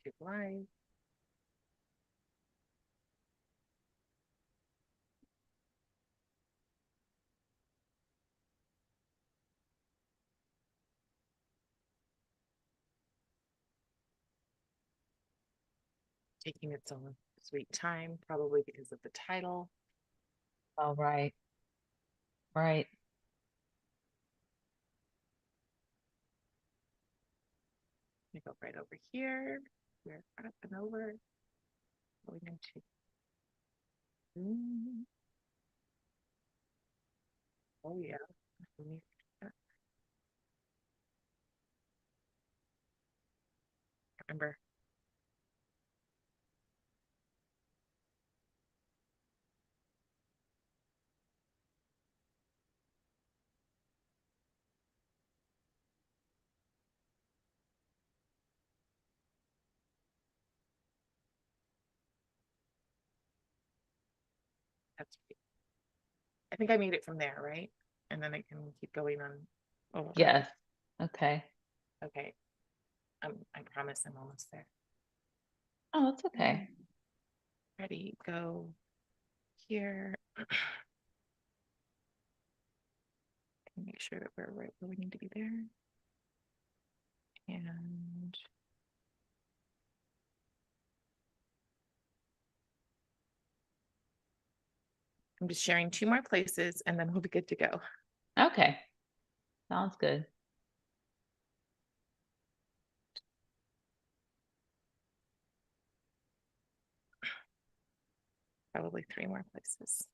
YouTube Live. Taking its own sweet time, probably because of the title. All right. Right. We go right over here. We're up and over. Going into oh yeah. Remember. That's I think I made it from there, right? And then I can keep going on. Oh, Yes. Okay. okay. I promise I'm almost there. Oh, it's okay. Ready, go here. Make sure that we're right where we need to be there. And I'm just sharing 2 more places and then we'll be good to go. Okay. Sounds good. Probably 3 more places.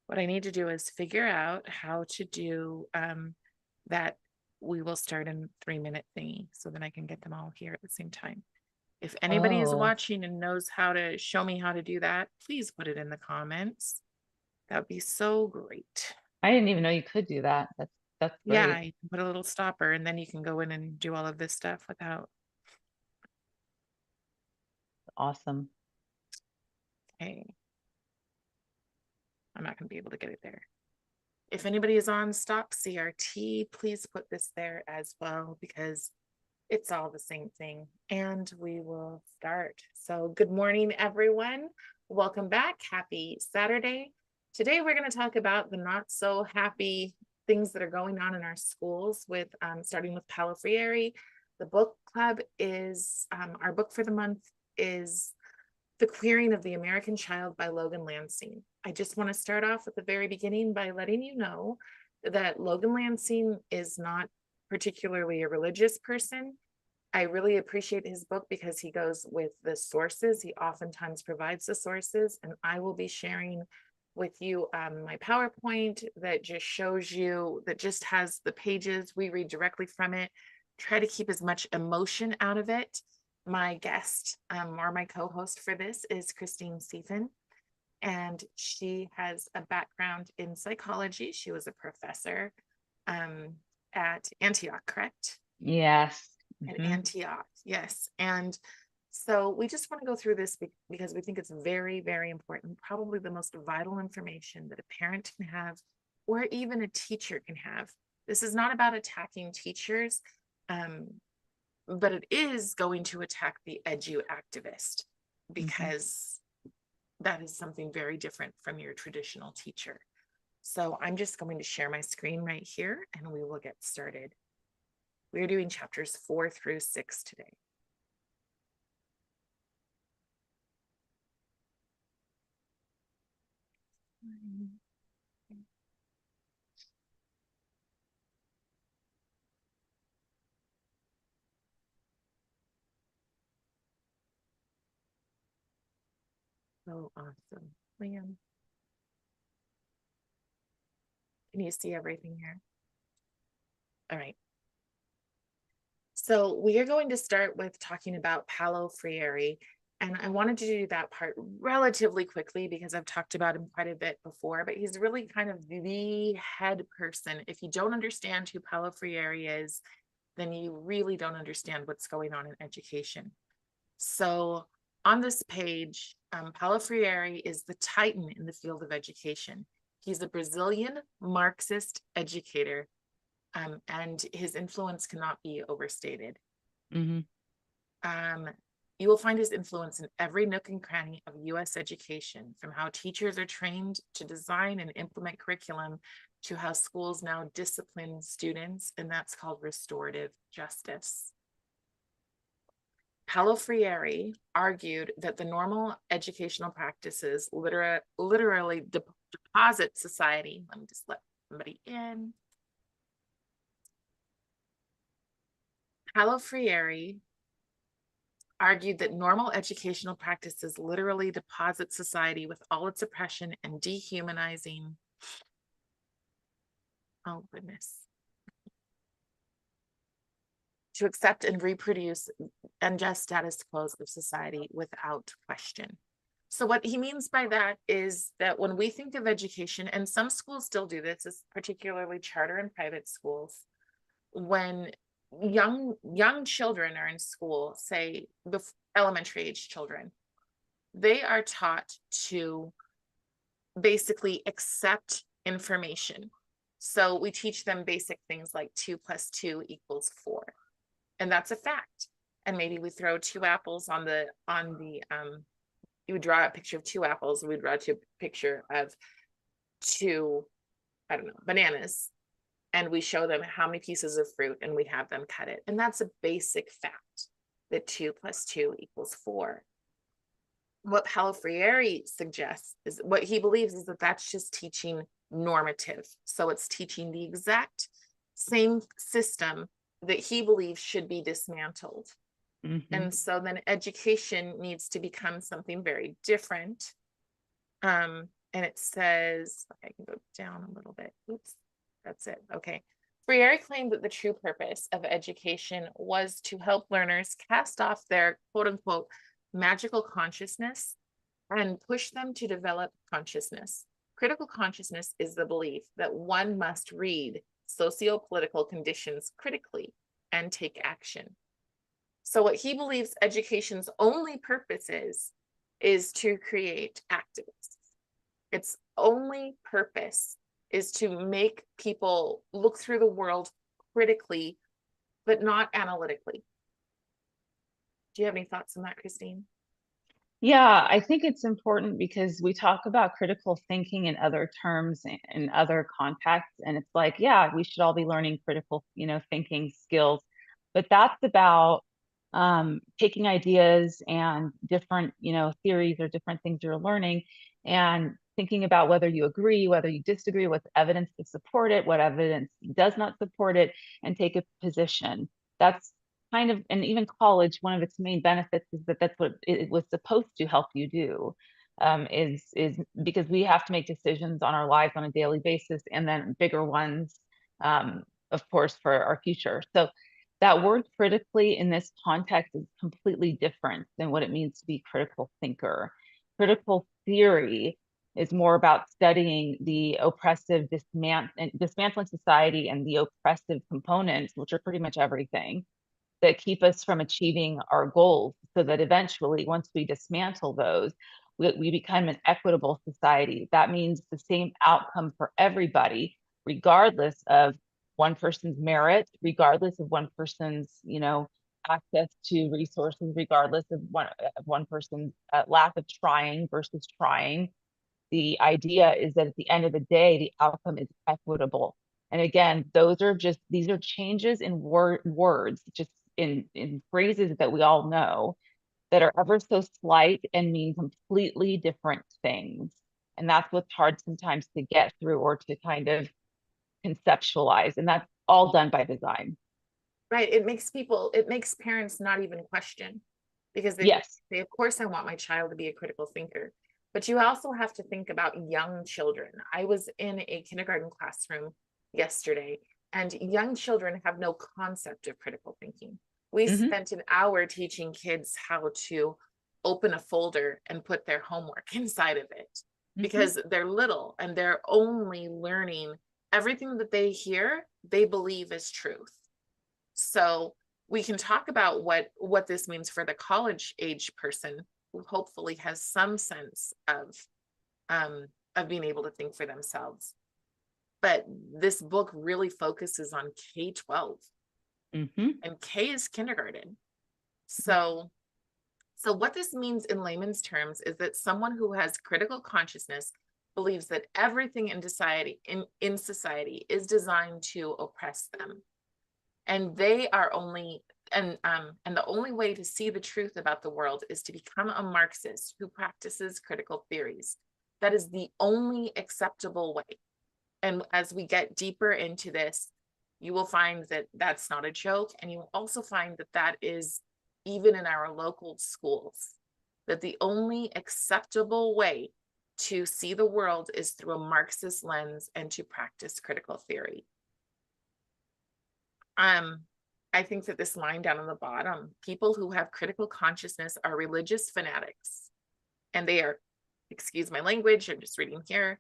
What I need to do is figure out how to do that. We will start in 3-minute thingy so that I can get them all here at the same time. If anybody is Oh, watching and knows how to show me how to do that, please put it in the comments. That would be so great. I didn't even know you could do that. That's Yeah, great. you can put a little stopper and then you can go in and do all of this stuff without. Awesome. Okay. I'm not going to be able to get it there. If anybody is on Stop CRT, please put this there as well because it's all the same thing. And we will start. So good morning, everyone. Welcome back. Happy Saturday. Today, we're going to talk about the not so happy things that are going on in our schools with starting with Paulo Freire. The book club is, our book for the month is The Queering of the American Child by Logan Lansing. I just want to start off at the very beginning by letting you know that Logan Lansing is not particularly a religious person. I really appreciate his book because he goes with the sources. He oftentimes provides the sources, and I will be sharing with you my PowerPoint that just shows you, that just has the pages. We read directly from it, try to keep as much emotion out of it. My guest or my co-host for this is Christine Stephen, and she has a background in psychology. She was a professor at Antioch, correct? Yes. At Hmm. Antioch, yes. And so we just want to go through this because we think it's very, very important, probably the most vital information that a parent can have, or even a teacher can have. This is not about attacking teachers, um, but it is going to attack the edu activist Hmm. because that is something very different from your traditional teacher. So I'm just going to share my screen right here and we will get started. We're doing chapters 4 through 6 today. So awesome. Liam, can you see everything here? All right. So we are going to start with talking about Paulo Freire. And I wanted to do that part relatively quickly because I've talked about him quite a bit before, but he's really kind of the head person. If you don't understand who Paulo Freire is, then you really don't understand what's going on in education. So on this page, Paulo Freire is the titan in the field of education. He's a Brazilian Marxist educator And his influence cannot be overstated. Hmm. You will find his influence in every nook and cranny of US education, from how teachers are trained to design and implement curriculum to how schools now discipline students, and that's called restorative justice. Paulo Freire argued that the normal educational practices literally deposit society. Let me just let somebody in. Paulo Freire argued that normal educational practices literally deposit society with all its oppression and dehumanizing. Oh, goodness. To accept and reproduce unjust status quos of society without question. So what he means by that is that when we think of education, and some schools still do this, particularly charter and private schools, when young children are in school, say the elementary age children, they are taught to basically accept information. So we teach them basic things like 2 + 2 = 4. And that's a fact. And maybe we throw 2 apples on the you would draw a picture of 2 apples, and we'd draw a picture of 2, I don't know, bananas. And we show them how many pieces of fruit, and we have them cut it. And that's a basic fact, that 2 + 2 = 4. What Paulo Freire suggests is, what he believes is that that's just teaching normative. So it's teaching the exact same system that he believes should be dismantled. And so then education needs to become something very different. And it says, I can go down a little bit. Oops, that's it. Okay. Freire claimed that the true purpose of education was to help learners cast off their quote unquote magical consciousness and push them to develop consciousness. Critical consciousness is the belief that one must read socio-political conditions critically and take action. So what he believes education's only purpose is to create activists. Its only purpose is to make people look through the world critically, but not analytically. Do you have any thoughts on that, Christine? Yeah, I think it's important because we talk about critical thinking in other terms in other contexts, and it's like, yeah, we should all be learning critical, thinking skills, but that's about taking ideas and different, theories or different things you're learning and thinking about whether you agree, whether you disagree, what's evidence to support it, what evidence does not support it, and take a position. That's kind of, and even college, one of its main benefits is that that's what it was supposed to help you do, is because we have to make decisions on our lives on a daily basis, and then bigger ones, of course, for our future. So that word critically in this context is completely different than what it means to be critical thinker. Critical theory is more about studying the oppressive dismantling society and the oppressive components, which are pretty much everything, that keep us from achieving our goals, so that eventually, once we dismantle those, we become an equitable society. That means the same outcome for everybody, regardless of one person's merit, regardless of one person's, access to resources, regardless of one person's lack of trying versus trying. The idea is that at the end of the day, the outcome is equitable. And again, these are changes in words, just in phrases that we all know, that are ever so slight and mean completely different things. And that's what's hard sometimes to get through or to kind of conceptualize. And that's all done by design. Right. It makes parents not even question, because they Yes. say, of course, I want my child to be a critical thinker. But you also have to think about young children. I was in a kindergarten classroom yesterday, and young children have no concept of critical thinking. We spent an hour teaching kids how to open a folder and put their homework inside of it, because they're little and they're only learning everything that they hear, they believe is truth. So we can talk about what this means for the college age person who hopefully has some sense of being able to think for themselves. but this book really focuses on K-12, Mm-hmm. and K is kindergarten. So what this means in layman's terms is that someone who has critical consciousness believes that everything in society is designed to oppress them. And they are only and the only way to see the truth about the world is to become a Marxist who practices critical theories. That is the only acceptable way. And as we get deeper into this, you will find that that's not a joke. And you will also find that that is even in our local schools, that the only acceptable way to see the world is through a Marxist lens and to practice critical theory. I think that this line down on the bottom, people who have critical consciousness are religious fanatics, and they are, excuse my language, I'm just reading here,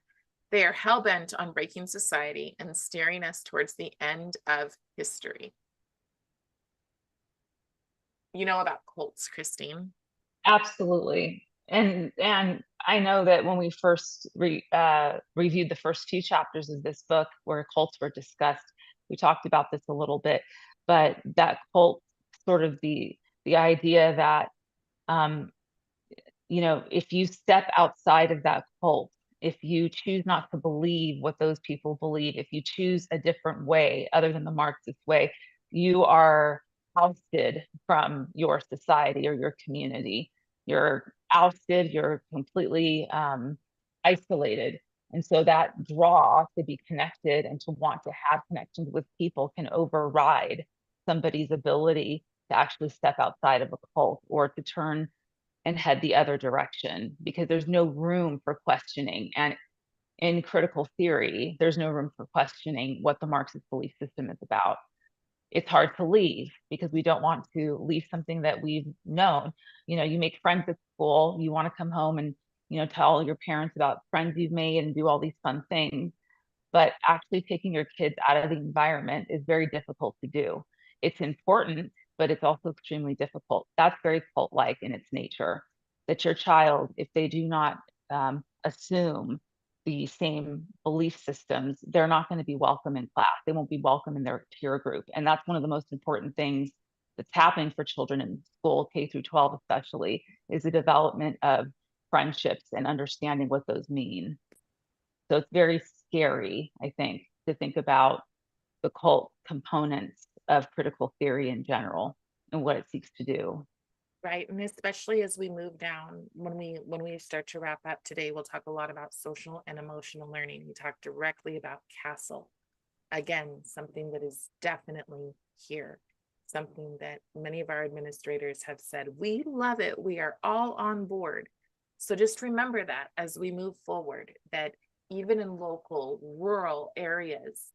they are hell-bent on breaking society and steering us towards the end of history. You know about cults, Christine? Absolutely. And I know that when we first reviewed the first two chapters of this book where cults were discussed, we talked about this a little bit, but that cult, sort of the idea that um, if you step outside of that cult, if you choose not to believe what those people believe, if you choose a different way other than the Marxist way, you are ousted from your society or your community. You're ousted, you're completely isolated. And so that draw to be connected and to want to have connections with people can override somebody's ability to actually step outside of a cult or to turn and head the other direction, because there's no room for questioning. And in critical theory, there's no room for questioning what the Marxist belief system is about. It's hard to leave because we don't want to leave something that we've known. You make friends at school, you want to come home and, tell your parents about friends you've made and do all these fun things. But actually taking your kids out of the environment is very difficult to do. It's important, but it's also extremely difficult. That's very cult-like in its nature, that your child, if they do not assume the same belief systems, they're not going to be welcome in class. They won't be welcome in their peer group. And that's one of the most important things that's happening for children in school, K through 12 especially, is the development of friendships and understanding what those mean. So it's very scary, I think, to think about the cult components of critical theory in general and what it seeks to do. Right. And especially as we move down, when we start to wrap up today, we'll talk a lot about social and emotional learning. We talk directly about CASEL. Again, something that is definitely here, something that many of our administrators have said, we love it. We are all on board. So just remember that as we move forward, that even in local, rural areas,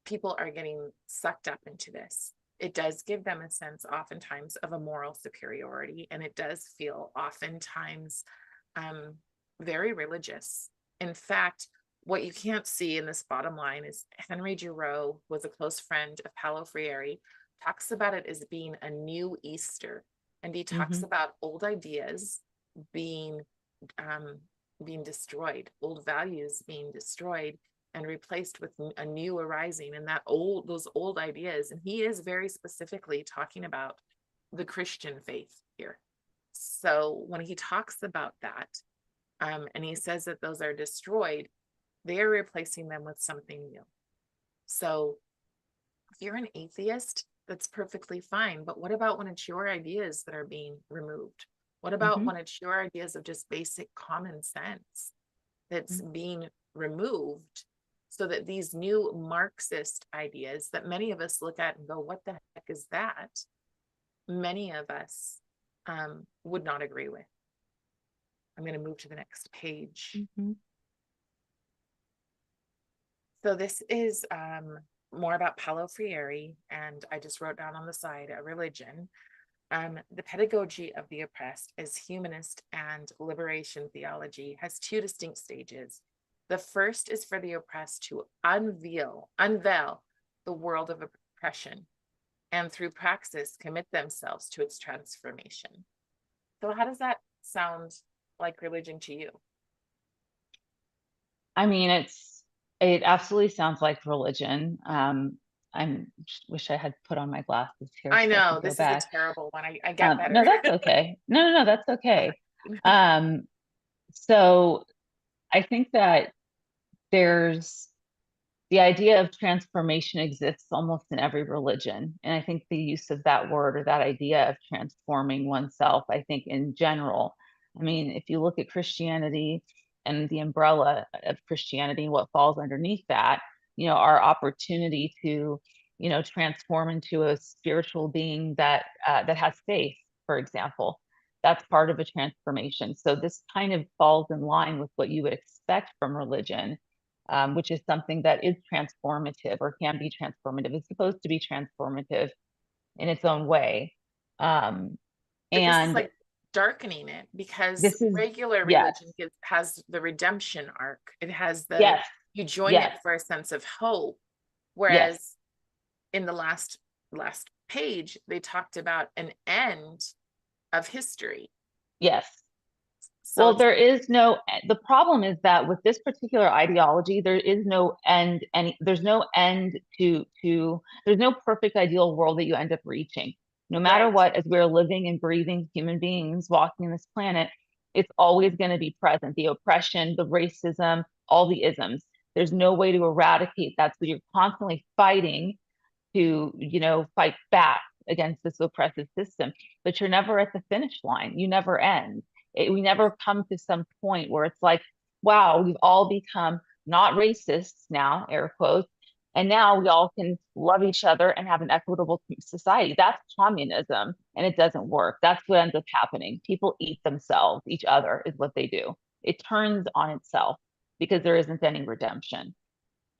people are getting sucked up into this. It does give them a sense oftentimes of a moral superiority, and it does feel oftentimes very religious. In fact, what you can't see in this bottom line is Henry Giroux was a close friend of Paulo Freire, talks about it as being a new Easter. And he talks about old ideas being being destroyed, old values being destroyed and replaced with a new arising, and those old ideas. And he is very specifically talking about the Christian faith here. So when he talks about that, and he says that those are destroyed, they are replacing them with something new. So if you're an atheist, that's perfectly fine. But what about when it's your ideas that are being removed? What about when it's your ideas of just basic common sense that's being removed, so that these new Marxist ideas that many of us look at and go, what the heck is that? Many of us would not agree with. I'm going to move to the next page. So this is more about Paulo Freire, and I just wrote down on the side, a religion. The pedagogy of the oppressed as humanist and liberation theology has two distinct stages. The first is for the oppressed to unveil the world of oppression, and through praxis commit themselves to its transformation. So how does that sound like religion to you? I mean, It absolutely sounds like religion. I'm just wish I had put on my glasses here I so I know could go this is a back. terrible one. I get No, better. that's okay. No, that's okay. Um, so I think that there's the idea of transformation exists almost in every religion. And I think the use of that word or that idea of transforming oneself, I think in general, I mean, if you look at Christianity and the umbrella of Christianity, what falls underneath that, our opportunity to, transform into a spiritual being that has faith, for example, that's part of a transformation. So this kind of falls in line with what you would expect from religion, which is something that is transformative or can be transformative. It's supposed to be transformative in its own way. Um, But this is and like darkening it because this is, regular yes, religion has the redemption arc. It has the yes, you join it yes, for a sense of hope. yes, Whereas in the last page, they talked about an end of history. yes. So Well, it's the problem is that with this particular ideology, there is no end, there's no end there's no perfect ideal world that you end up reaching. No matter right, what, as we're living and breathing human beings walking this planet, it's always going to be present. The oppression, the racism, all the isms. There's no way to eradicate that. So you're constantly fighting to, fight back against this oppressive system, but you're never at the finish line. You never end. We never come to some point where it's like, wow, we've all become not racists now, air quotes, and now we all can love each other and have an equitable society. That's communism, and it doesn't work. That's what ends up happening. People eat themselves, each other is what they do. It turns on itself because there isn't any redemption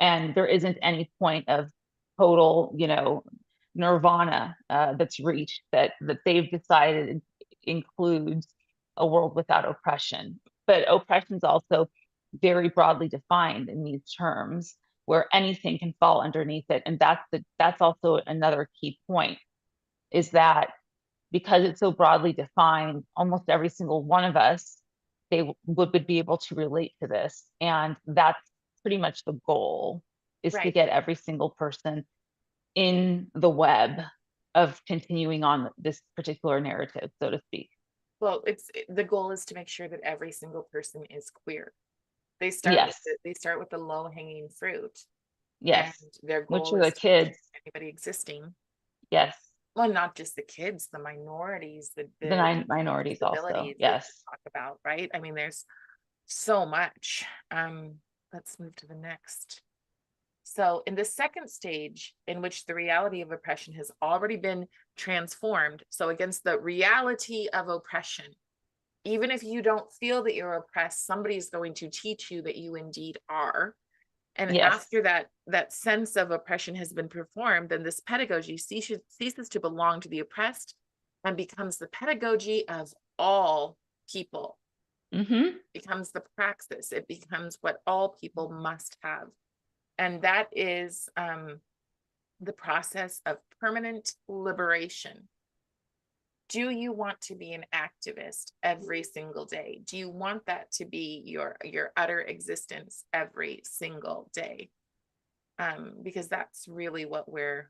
and there isn't any point of total, nirvana that's reached that they've decided includes a world without oppression. But oppression is also very broadly defined in these terms, where anything can fall underneath it, and that's also another key point is that because it's so broadly defined, almost every single one of us would be able to relate to this. And that's pretty much the goal is to right. get every single person in the web of continuing on this particular narrative, so to speak. Well, the goal is to make sure that every single person is queer. Yes, They start with the low hanging fruit, and yes. their Which goal are is the to make sure kids. anybody existing, Yes. well, not just the kids, the minorities, The minorities also. disabilities, as we Yes. talk about, right? I mean, there's so much. Let's move to the next. So, in the second stage, in which the reality of oppression has already been transformed, so against the reality of oppression, even if you don't feel that you're oppressed, somebody's going to teach you that you indeed are. And Yes. after that sense of oppression has been performed, then this pedagogy ceases to belong to the oppressed and becomes the pedagogy of all people, Mm-hmm. becomes the praxis, it becomes what all people must have. And that is the process of permanent liberation. Do you want to be an activist every single day? Do you want that to be your utter existence every single day? Because that's really where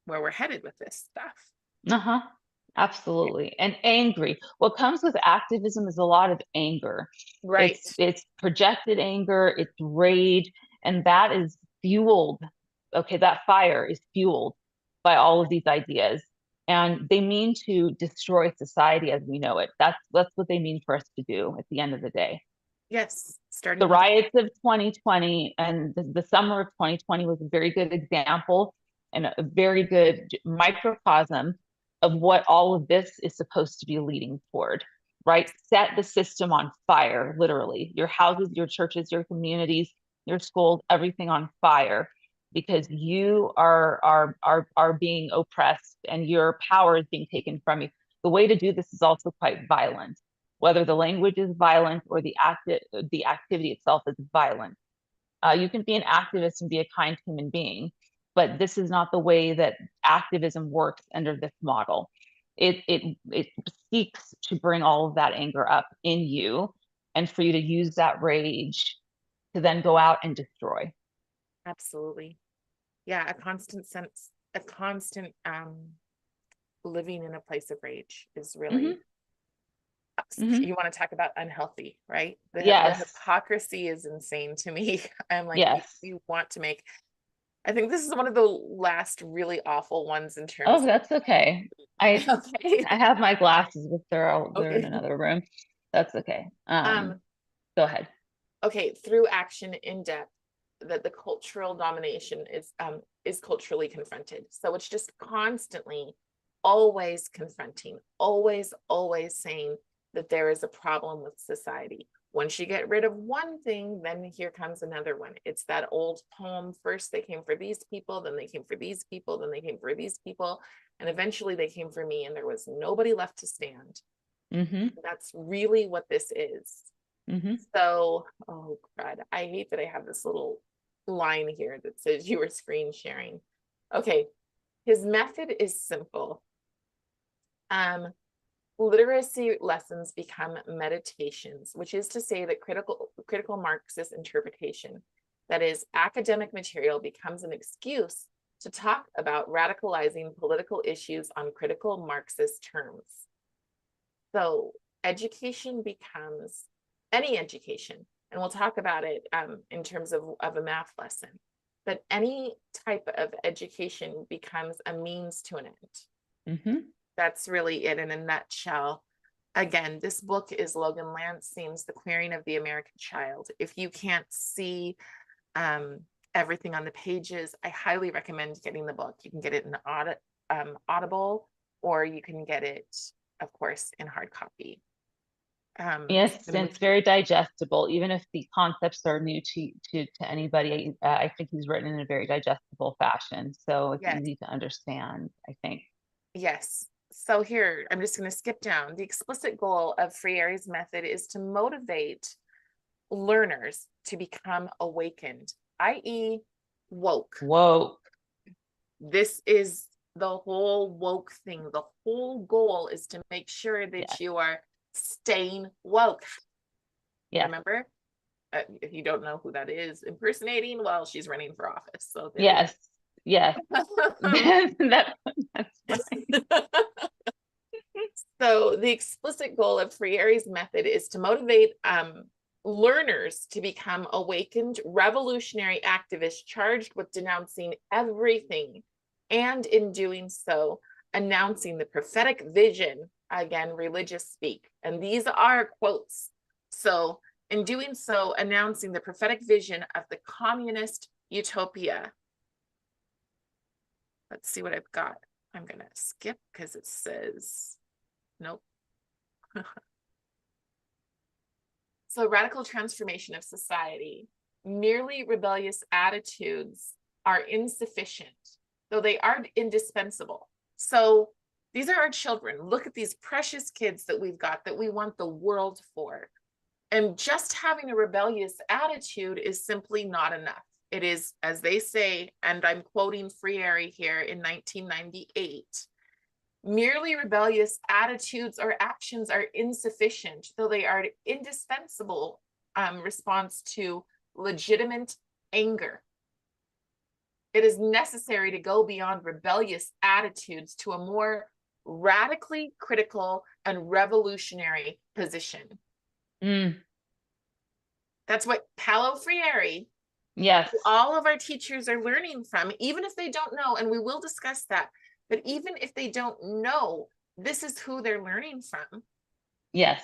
we're headed with this stuff. Uh-huh. Absolutely. And angry. What comes with activism is a lot of anger. Right. It's projected anger, it's rage, and that is fueled. Okay, that fire is fueled by all of these ideas. And they mean to destroy society as we know it. That's what they mean for us to do at the end of the day. Yes. The Starting with riots of 2020 and the summer of 2020 was a very good example and a very good microcosm of what all of this is supposed to be leading toward, right? Set the system on fire, literally. Your houses, your churches, your communities, your schools, everything on fire because you are being oppressed and your power is being taken from you. The way to do this is also quite violent, whether the language is violent or the activity itself is violent. You can be an activist and be a kind human being, but this is not the way that activism works under this model. It seeks to bring all of that anger up in you and for you to use that rage to then go out and destroy. Absolutely. Yeah, a constant living in a place of rage is really, Hmm. Hmm. you want to talk about unhealthy, right? The Yes. hypocrisy is insane to me. I'm like, Yes. you want to make, I think this is one of the last really awful ones in Oh, terms that's okay. I of, okay. I have my glasses, but they're in Okay. another room. That's okay. Um, Go ahead. okay, through action in depth, that the cultural domination is culturally confronted. So it's just constantly always confronting, always saying that there is a problem with society. Once you get rid of one thing, then here comes another one. It's that old poem. First they came for these people, then they came for these people, then they came for these people, and eventually they came for me, and there was nobody left to stand. Hmm. That's really what this is. Hmm. So, oh crud, I hate that I have this little line here that says you were screen sharing. Okay, his method is simple. Um, Literacy lessons become meditations, which is to say that critical Marxist interpretation, that is, academic material, becomes an excuse to talk about radicalizing political issues on critical Marxist terms. So education becomes any education, and we'll talk about it in terms of a math lesson, but any type of education becomes a means to an end. Hmm. That's really it in a nutshell. Again, this book is Logan Lansing's The Queering of the American Child. If you can't see um, everything on the pages, I highly recommend getting the book. You can get it in Audible, or you can get it, of course, in hard copy. Yes, And and it's very digestible, even if the concepts are new to anybody. I think he's written in a very digestible fashion, so it's yes, easy to understand, I think. yes. So here, I'm just going to skip down. The explicit goal of Freire's method is to motivate learners to become awakened, i.e., woke. Whoa. This is the whole woke thing. The whole goal is to make sure that Yes. you are staying woke. Yes. Remember, if you don't know who that is impersonating, well, she's running for office. So there you Yes. Yes. go. That's fine. So the explicit goal of Freire's method is to motivate learners to become awakened revolutionary activists charged with denouncing everything, and in doing so, announcing the prophetic vision, again, religious speak. And these are quotes. So in doing so, announcing the prophetic vision of the communist utopia. Let's see what I've got. I'm going to skip because it says, nope. So radical transformation of society, merely rebellious attitudes are insufficient, though they are indispensable. So these are our children. Look at these precious kids that we've got that we want the world for. And just having a rebellious attitude is simply not enough. It is, as they say, and I'm quoting Freire here in 1998, merely rebellious attitudes or actions are insufficient, though they are indispensable response to legitimate anger. It is necessary to go beyond rebellious attitudes to a more radically critical and revolutionary position. Mm, That's what Paulo Freire, yes. all of our teachers are learning from, even if they don't know, and we will discuss that. But even if they don't know, this is who they're learning from. Yes.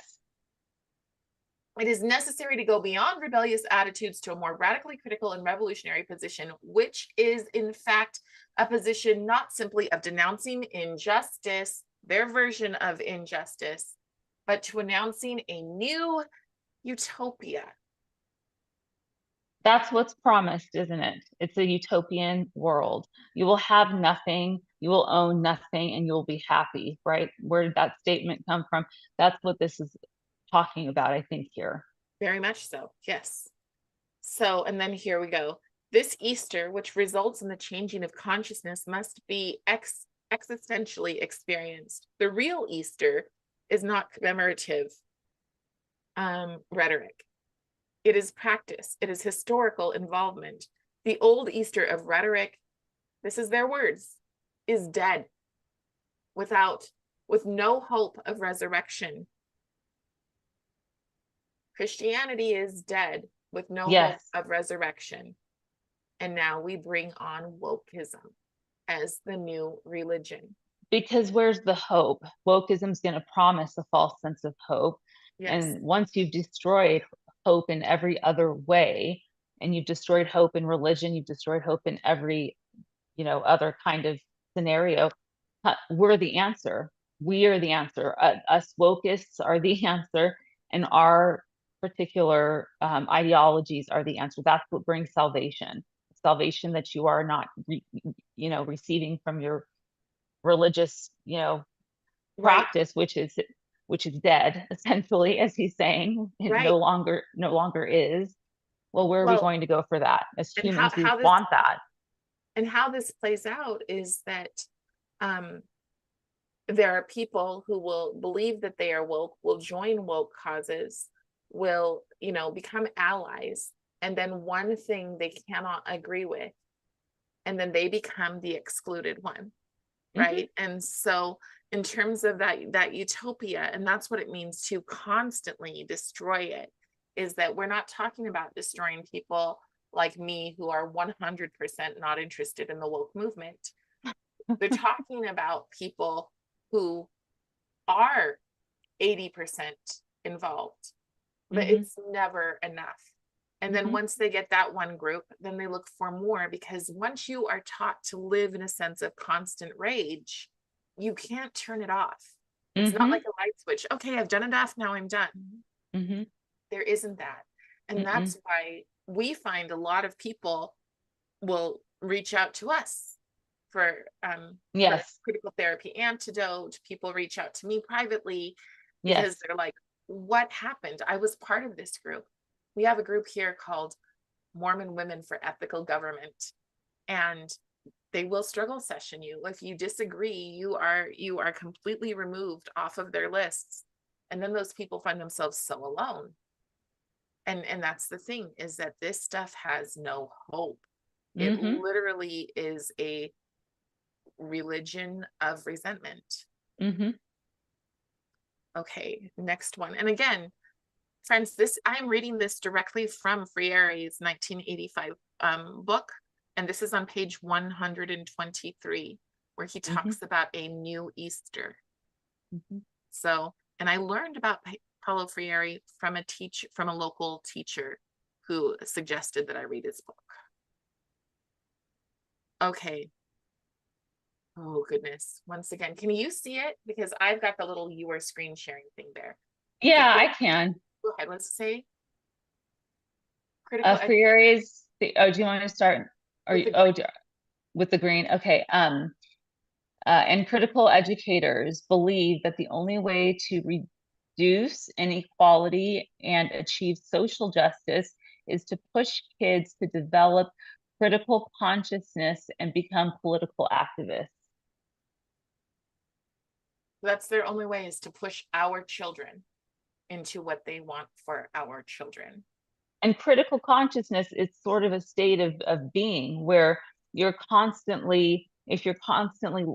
It is necessary to go beyond rebellious attitudes to a more radically critical and revolutionary position, which is, in fact, a position not simply of denouncing injustice, their version of injustice, but to announcing a new utopia. That's what's promised, isn't it? It's a utopian world. You will have nothing, you will own nothing, and you'll be happy, right? Where did that statement come from? That's what this is talking about, I think, here. Very much so, yes. So, and then here we go. This Easter, which results in the changing of consciousness, must be existentially experienced. The real Easter is not commemorative rhetoric. It is practice. It is historical involvement. The old Easter of rhetoric, this is their words, is dead, with no hope of resurrection. Christianity is dead with no hope Yes, of resurrection. And now we bring on wokeism as the new religion. because where's the hope? Wokeism's going to promise a false sense of hope. Yes, And once you've destroyed hope in every other way, and you've destroyed hope in religion, you've destroyed hope in every, other kind of scenario, we're the answer. We are the answer. Us wokeists are the answer, and our particular ideologies are the answer. That's what brings salvation. Salvation that you are not, receiving from your religious, right, practice, which is dead, essentially, as he's saying. It right. no longer is. Well, where are we Well, going to go for that? As and humans, we want that. how this plays out is that um there are people who will believe that they are woke, will join woke causes, will, become allies, and then one thing they cannot agree with, and then they become the excluded one, Mhm. right? And so in terms of that utopia, and that's what it means to constantly destroy it, is that we're not talking about destroying people like me who are 100% not interested in the woke movement. They're talking about people who are 80% involved, but Mhm. it's never enough. And then Mhm. once they get that one group, then they look for more, because once you are taught to live in a sense of constant rage, you can't turn it off. It's not like Mhm. a light switch. Okay, I've done enough. Now I'm done. Mhm. There isn't that. And Mm-mm. that's why we find a lot of people will reach out to us for Yes. critical therapy antidote. People reach out to me privately because Yes. they're like, what happened? I was part of this group. We have a group here called Mormon Women for Ethical Government, and they will struggle session you. If you disagree, you are completely removed off of their lists. And then those people find themselves so alone. And that's the thing, is that this stuff has no hope. It Mhm. literally is a religion of resentment. Mhm. Okay, next one. And again, friends, this I'm reading this directly from Freire's 1985 book, and this is on page 123, where he Mhm. talks about a new Easter. Mhm. So, and I learned about Paulo Freire from a local teacher who suggested that I read his book. Okay. Oh goodness. Once again, can you see it? Because I've got the little you are screen sharing thing there. Okay, Yeah, I can. go ahead. Let's say critical For your areas, do you want to start? Or with the with the green? Okay. And critical educators believe that the only way to reduce inequality and achieve social justice is to push kids to develop critical consciousness and become political activists. that's their only way, is to push our children into what they want for our children. And critical consciousness is sort of a state of being where you're constantly, if you're constantly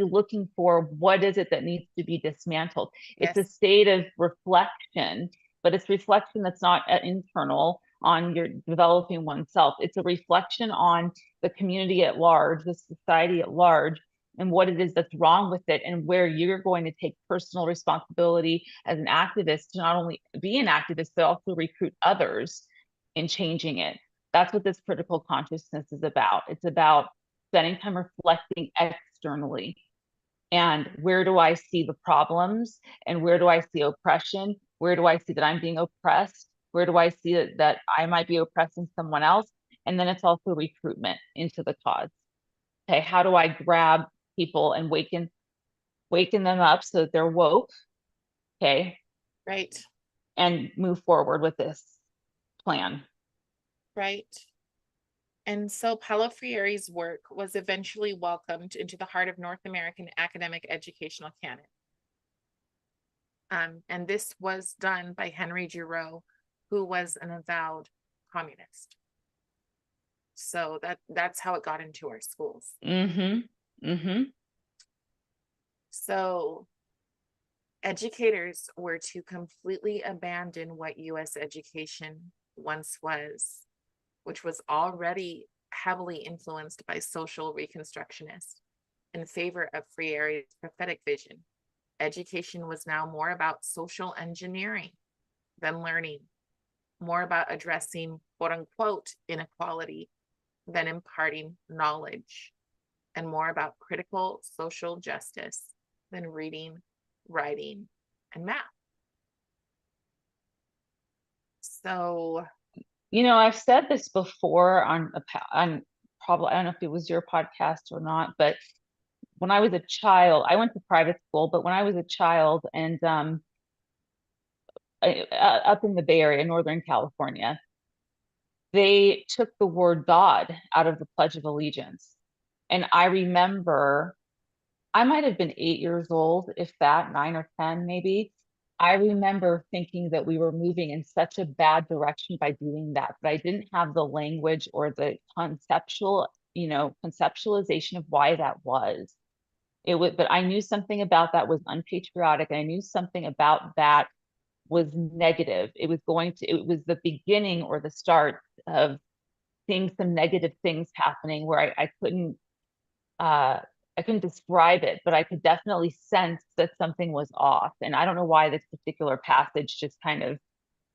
looking for what is it that needs to be dismantled. It's a Yes. state of reflection, but it's reflection that's not internal on your developing oneself. It's a reflection on the community at large, the society at large, and what it is that's wrong with it, and where you're going to take personal responsibility as an activist to not only be an activist, but also recruit others in changing it. That's what this critical consciousness is about. It's about spending time reflecting externally. And where do I see the problems? And where do I see oppression? Where do I see that I'm being oppressed? Where do I see that I might be oppressing someone else? And then it's also recruitment into the cause. Okay, how do I grab people and waken them up so that they're woke, okay, Right. and move forward with this plan. Right. And so Paulo Freire's work was eventually welcomed into the heart of North American academic educational canon. And this was done by Henry Giroux, who was an avowed communist. So that's how it got into our schools. Mm-hmm. Mm-hmm. So educators were to completely abandon what US education once was, which was already heavily influenced by social reconstructionists in favor of Freire's prophetic vision. Education was now more about social engineering than learning, more about addressing quote unquote inequality than imparting knowledge, and more about critical social justice than reading, writing, and math. So, I've said this before on probably, I don't know if it was your podcast or not, but when I was a child, I went to private school, but when I was a child and up in the Bay Area, Northern California, they took the word God out of the Pledge of Allegiance. And I remember I might have been 8 years old, if that, 9 or 10 maybe. I remember thinking that we were moving in such a bad direction by doing that, but I didn't have the language or the conceptualization of why that was. But I knew something about that was unpatriotic. I knew something about that was negative. It was the beginning or the start of seeing some negative things happening where uh, I couldn't describe it, but I could definitely sense that something was off. And I don't know why this particular passage just kind of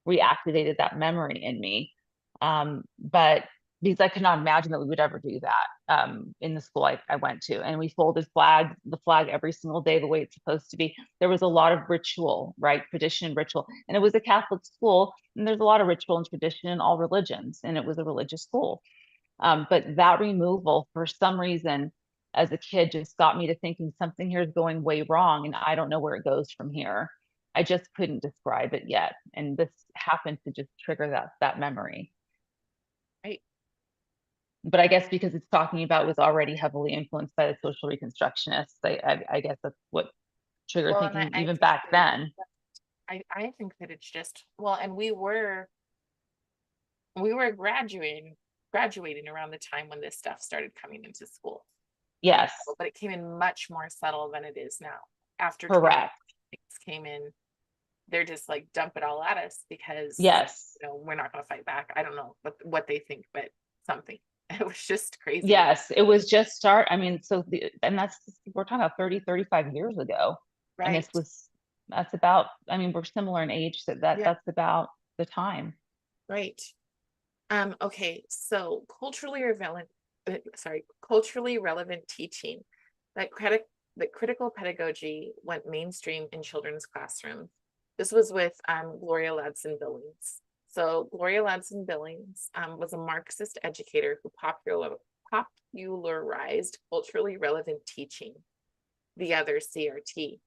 reactivated that memory in me. But because I could not imagine that we would ever do that in the school I went to. And we folded the flag every single day the way it's supposed to be. There was a lot of ritual, right? Tradition and ritual. And it was a Catholic school, and there's a lot of ritual and tradition in all religions, and it was a religious school. But that removal, for some reason, as a kid, just got me to thinking something here is going way wrong, and I don't know where it goes from here. I just couldn't describe it yet, and this happened to just trigger that memory. right. But I guess because it's talking about was already heavily influenced by the social reconstructionists, I guess that's what triggered Well, and thinking I even think back then. I think that it's just, well, and we were graduating around the time when this stuff started coming into school. Yes, But it came in much more subtle than it is now. After 20 correct. came in, they're just like dump it all at us because Yes. we're not going to fight back. I don't know what they think, but something. It was just crazy. Yes, it was just start. I mean, and we're talking about 30, 35 years ago. And Right. that's about, I mean, we're similar in age, so Yeah. that's about the time. Right. Okay. So culturally relevant teaching. That critical pedagogy went mainstream in children's classrooms. This was with Gloria Ladson Billings. So Gloria Ladson Billings was a Marxist educator who popularized culturally relevant teaching, the other CRT.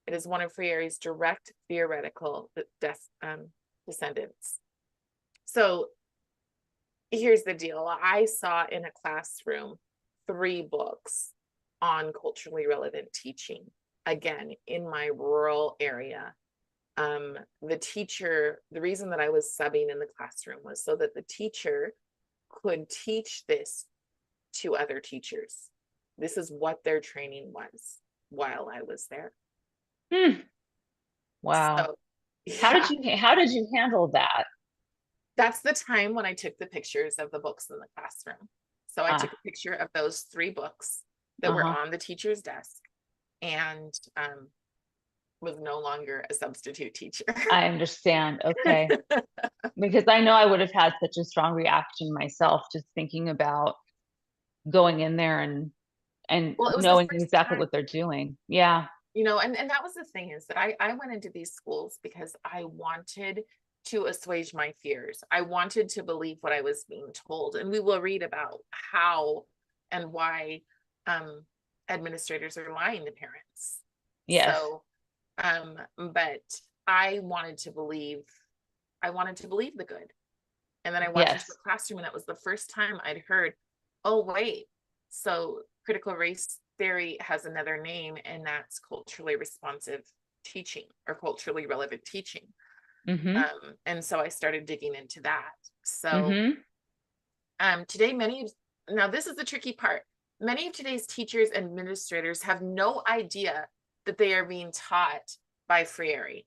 It is one of Freire's direct theoretical descendants. So here's the deal. I saw in a classroom 3 books on culturally relevant teaching, again, in my rural area. The reason that I was subbing in the classroom was so that the teacher could teach this to other teachers. This is what their training was while I was there. Hmm. Wow. So, yeah, How did you handle that? that's the time when I took the pictures of the books in the classroom. So I took Ah, a picture of those 3 books that were uh-huh. on the teacher's desk, and was no longer a substitute teacher. I understand. Okay. Because I know I would have had such a strong reaction myself, just thinking about going in there and Well, it was the knowing first exactly time, what they're doing. Yeah. and that was the thing, is that I went into these schools because I wanted to assuage my fears. I wanted to believe what I was being told. And we will read about how and why um, administrators are lying to parents. Yes. So, but I wanted to believe, the good. And then I walked into Yes. a classroom, and that was the first time I'd heard, oh, wait, so critical race theory has another name, and that's culturally responsive teaching or culturally relevant teaching. Mm-hmm. And so I started digging into that. So Mm-hmm. Today, now this is the tricky part. Many of today's teachers and administrators have no idea that they are being taught by Freire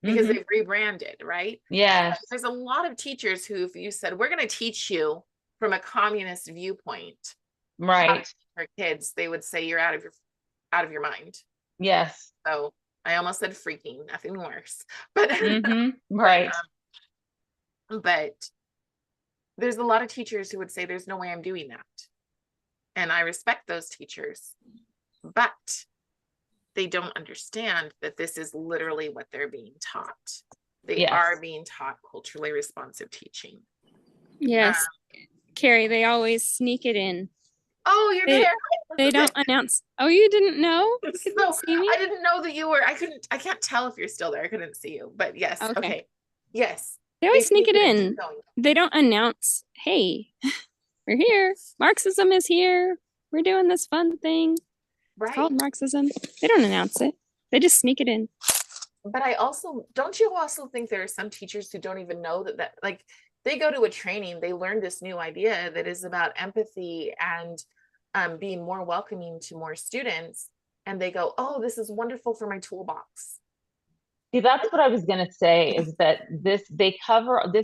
because Mhm. they've rebranded, right? Yes. There's a lot of teachers who, if you said, we're going to teach you from a communist viewpoint how to Right. teach our kids, they would say you're out of your mind. Yes. So I almost said freaking, nothing worse. But Right. but there's a lot of teachers who would say there's no way I'm doing that. And I respect those teachers, but they don't understand that this is literally what they're being taught. They Yes. are being taught culturally responsive teaching. Yes. Carrie, they always sneak it in. Oh, you're They- there. They don't announce. Oh, you didn't know? You couldn't No, see me? I didn't know that you were. I can't tell if you're still there. I couldn't see you, but yes. Okay. Okay. Yes. They always They sneak it in. Keep going. They don't announce, hey, we're here. Marxism is here. We're doing this fun thing. It's Right. called Marxism. They don't announce it. They just sneak it in. But don't you also think there are some teachers who don't even know that like they go to a training, they learn this new idea that is about empathy and being more welcoming to more students, and they go, oh, this is wonderful for my toolbox. See, that's what I was going to say, is that this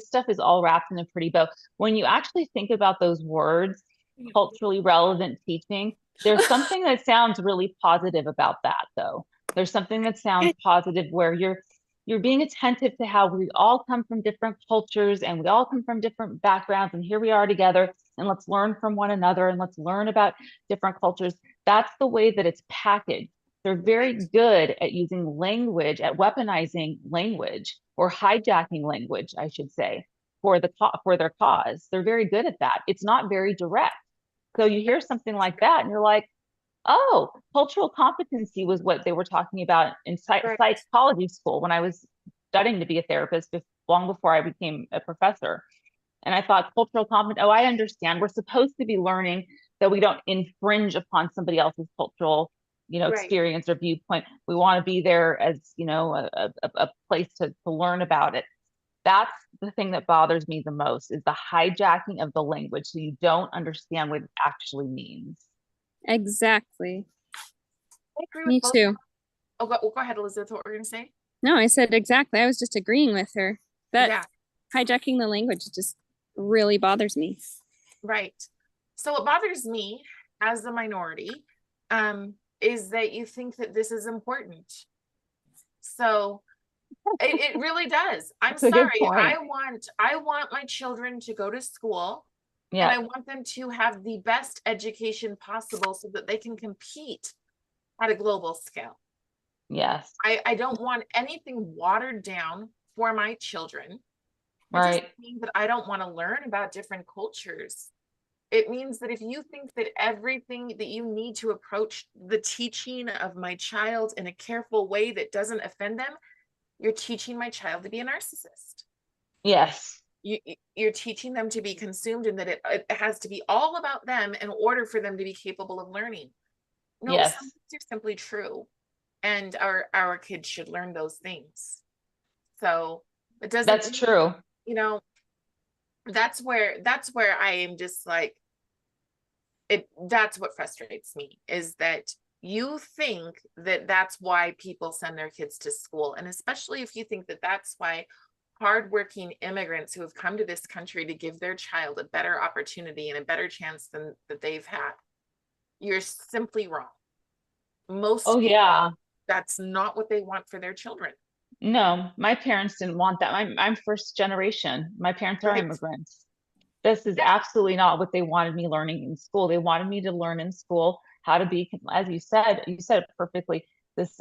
stuff is all wrapped in a pretty bow. When you actually think about those words, culturally relevant teaching, there's something that sounds really positive about that, though. There's something that sounds positive where you're being attentive to how we all come from different cultures and we all come from different backgrounds, and here we are together, and let's learn from one another and let's learn about different cultures. That's the way that it's packaged. They're very good at using language, at weaponizing language, or hijacking language, I should say, for their cause. They're very good at that. It's not very direct. So you hear something like that and you're like, oh, cultural competency was what they were talking about in psychology school when I was studying to be a therapist, long before I became a professor. And I thought cultural competence, oh, I understand. We're supposed to be learning that we don't infringe upon somebody else's cultural, experience or viewpoint. We want to be there as, a place to learn about it. That's the thing that bothers me the most, is the hijacking of the language, so you don't understand what it actually means. Exactly. I agree Me with both. too. Oh, go ahead, Elizabeth. What were you going to say? No, I said exactly. I was just agreeing with her. That Yeah. hijacking the language just really bothers me. Right. So what bothers me as the minority is that you think that this is important. So it really does. I'm That's a good sorry. point. I want my children to go to school, Yeah. and I want them to have the best education possible so that they can compete at a global scale. Yes. I don't want anything watered down for my children. It Right. doesn't mean that I don't want to learn about different cultures. It means that if you think that everything that you need to approach the teaching of my child in a careful way that doesn't offend them, you're teaching my child to be a narcissist. Yes. You're teaching them to be consumed, and that it has to be all about them in order for them to be capable of learning. No, Yes. some things are simply true, and our kids should learn those things. So it doesn't. That's true. That's where I am just like, that's what frustrates me, is that you think that that's why people send their kids to school. And especially if you think that that's why hardworking immigrants who have come to this country to give their child a better opportunity and a better chance than that they've had, you're simply wrong. Most Oh, yeah. That's not what they want for their children. No, my parents didn't want that. I'm first generation. My parents are Right. immigrants. This is absolutely not what they wanted me learning in school. They wanted me to learn in school how to be, as you said it perfectly,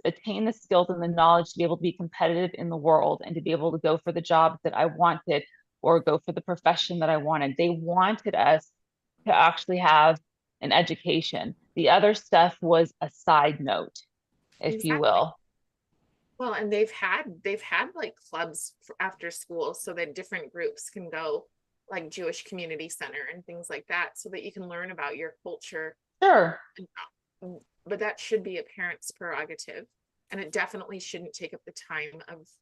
attain the skills and the knowledge to be able to be competitive in the world and to be able to go for the jobs that I wanted or go for the profession that I wanted. They wanted us to actually have an education. The other stuff was a side note, if you will. Well, and they've had like clubs for after school so that different groups can go, like Jewish Community Center and things like that, so that you can learn about your culture. Sure. But that should be a parent's prerogative, and it definitely shouldn't take up the time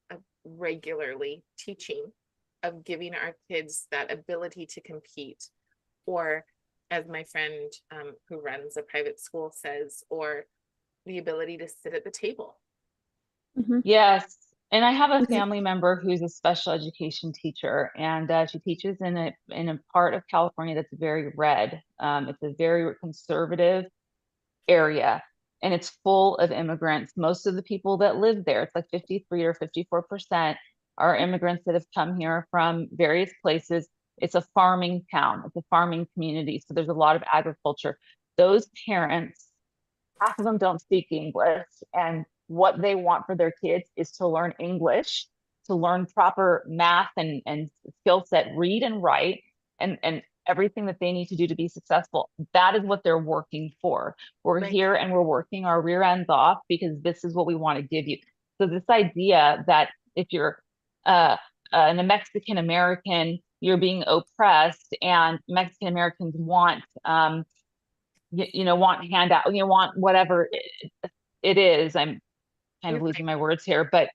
of regularly teaching, of giving our kids that ability to compete. or as my friend who runs a private school says, or the ability to sit at the table. Mhm. Yes. And I have a Mhm. family member who's a special education teacher, and she teaches in a part of California that's very red. It's a very conservative area, and it's full of immigrants. Most of the people that live there, it's like 53 or 54%, are immigrants that have come here from various places. It's a farming town, it's a farming community. So there's a lot of agriculture. Those parents, half of them don't speak English, and what they want for their kids is to learn English, to learn proper math and skill set, read and write, and everything that they need to do to be successful. That is what they're working for. We're Right. here and we're working our rear ends off because this is what we want to give you. So this idea that if you're a Mexican American, you're being oppressed, and Mexican Americans want want handout, want whatever it is. I'm kind of You're losing my words here, but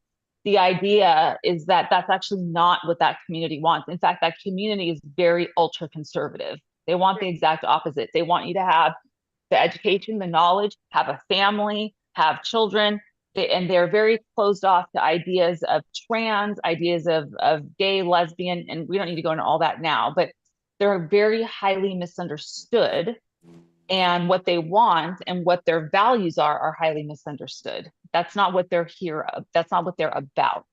the idea is that that's actually not what that community wants. In fact, that community is very ultra conservative. They want the exact opposite. They want you to have the education, the knowledge, have a family, have children, and they're very closed off to ideas of trans, ideas of gay, lesbian, and we don't need to go into all that now, but they're very highly misunderstood, and what they want and what their values are highly misunderstood. That's not what they're here. That's not what they're about,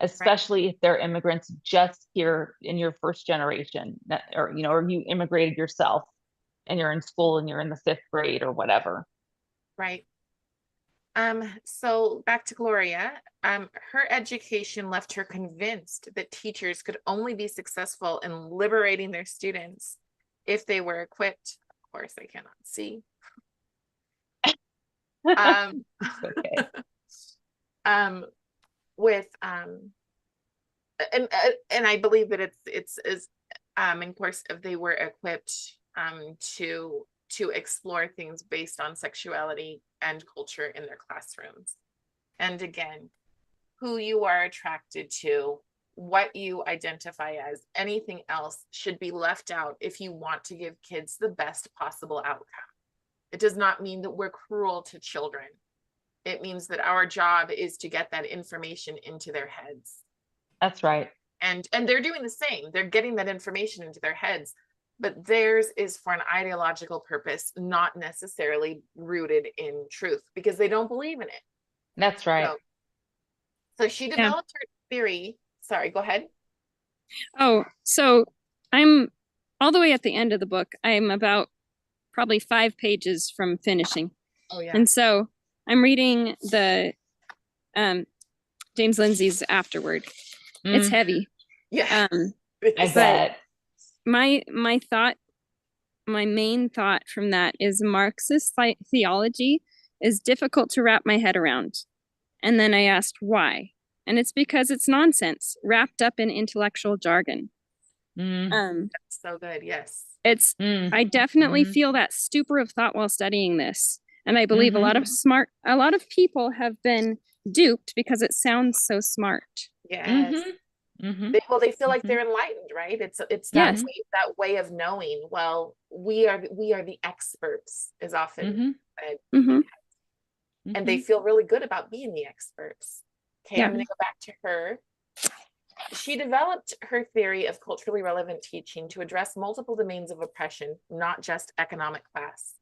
especially if they're immigrants just here in your first generation, or you immigrated yourself and you're in school and you're in the 5th grade or whatever. right. So back to Gloria. Her education left her convinced that teachers could only be successful in liberating their students if they were equipped. Of course, I cannot see. Okay. With and I believe that it's is in course if they were equipped to explore things based on sexuality and culture in their classrooms. And again, who you are attracted to, what you identify as, anything else should be left out if you want to give kids the best possible outcome. It does not mean that we're cruel to children. It means that our job is to get that information into their heads. That's right. And they're doing the same. They're getting that information into their heads, but theirs is for an ideological purpose, not necessarily rooted in truth, because they don't believe in it. That's right. So she developed her theory. Sorry, go ahead. Oh, so I'm all the way at the end of the book. I'm about probably 5 pages from finishing. Oh yeah. And so I'm reading the James Lindsay's Afterword. It's heavy. Yeah. I bet. My main thought from that is Marxist theology is difficult to wrap my head around. And then I asked why. And it's because it's nonsense wrapped up in intellectual jargon. That's so good. Yes. It's I definitely feel that stupor of thought while studying this. And I believe a lot of people have been duped because it sounds so smart. Yes. They feel like they're enlightened, right? It's that way of knowing. Well, we are the experts, is often said. And they feel really good about being the experts. Okay, I'm gonna go back to her. She developed her theory of culturally relevant teaching to address multiple domains of oppression, not just economic class.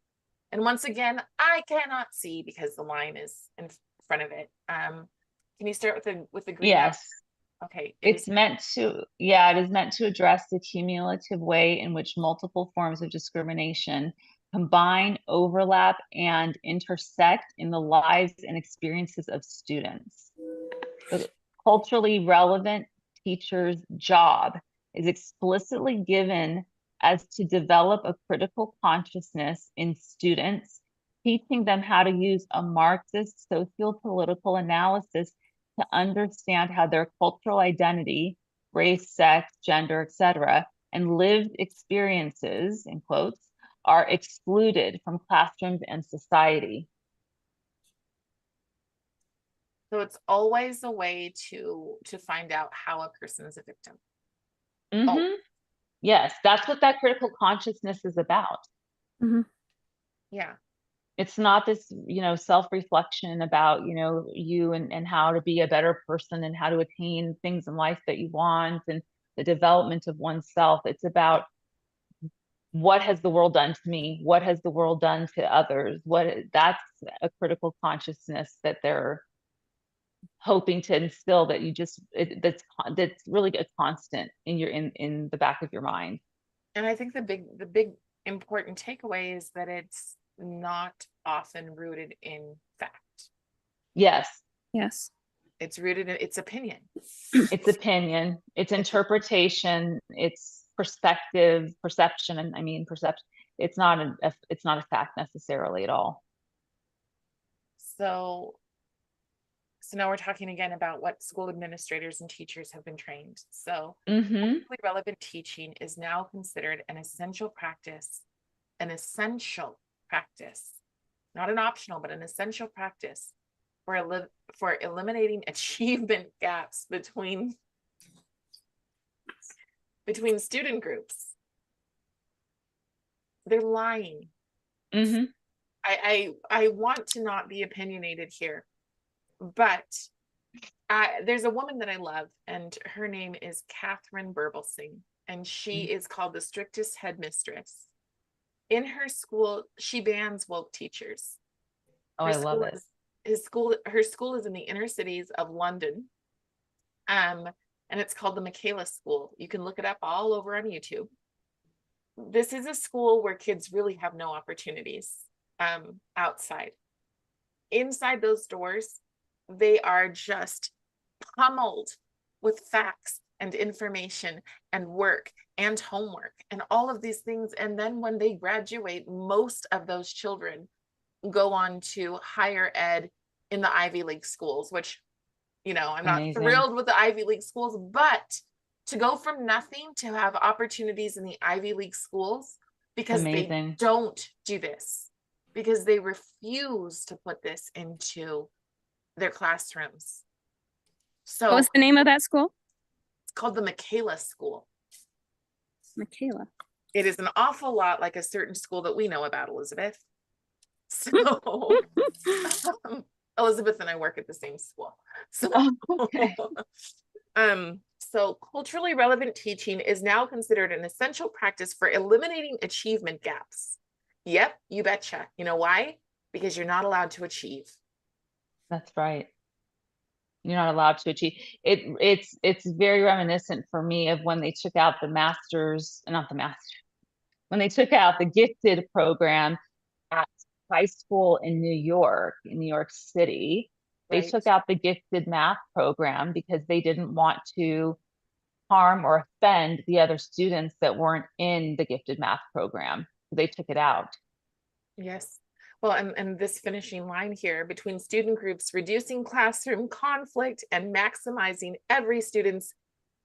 And once again, I cannot see because the line is in front of it. Can you start with the green? Yes. Okay. It is meant to address the cumulative way in which multiple forms of discrimination combine, overlap, and intersect in the lives and experiences of students. The culturally relevant teacher's job is explicitly given as to develop a critical consciousness in students, teaching them how to use a Marxist socio-political analysis to understand how their cultural identity, race, sex, gender, etc., and lived experiences, in quotes, are excluded from classrooms and society. So it's always a way to find out how a person is a victim. Yes, that's what that critical consciousness is about. Yeah. It's not this, self-reflection about, you and how to be a better person and how to attain things in life that you want and the development of oneself. It's about what has the world done to me? What has the world done to others? That's a critical consciousness that they're hoping to instill, that that's really a constant in the back of your mind. And I think the big important takeaway is that it's not often rooted in fact. Yes, Yes. It's rooted in its opinion. it's opinion, it's interpretation, it's perception, and I mean perception. It's not it's not a fact necessarily at all. So now we're talking again about what school administrators and teachers have been trained. So culturally relevant teaching is now considered an essential practice, not an optional, but an essential practice for eliminating achievement gaps between student groups. They're lying. I want to not be opinionated here, but there's a woman that I love, and her name is Catherine Burbelsing, and she is called the strictest headmistress. In her school, she bans woke teachers. Oh, I love it. Her school is in the inner cities of London. And it's called the Michaela School. You can look it up all over on YouTube. This is a school where kids really have no opportunities outside. Inside those doors, they are just pummeled with facts and information and work and homework and all of these things. And then when they graduate, most of those children go on to higher ed in the Ivy League schools, which, I'm not thrilled with the Ivy League schools, but to go from nothing to have opportunities in the Ivy League schools, because they don't do this, because they refuse to put this into their classrooms. So what was the name of that school? It's called the Michaela School. Michaela. It is an awful lot like a certain school that we know about, Elizabeth. So Elizabeth and I work at the same school. So, okay. So culturally relevant teaching is now considered an essential practice for eliminating achievement gaps. Yep, you betcha. You know why? Because you're not allowed to achieve. That's right. You're not allowed to achieve it. It's very reminiscent for me of when they took out when they took out the gifted program at high school in New York City. They took out the gifted math program because they didn't want to harm or offend the other students that weren't in the gifted math program. So they took it out. Yes. Well, and this finishing line here, between student groups, reducing classroom conflict and maximizing every student's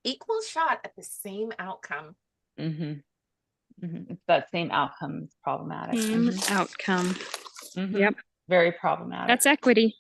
equal shot at the same outcome. It's that same outcome is problematic. Outcome. Yep. Very problematic. That's equity.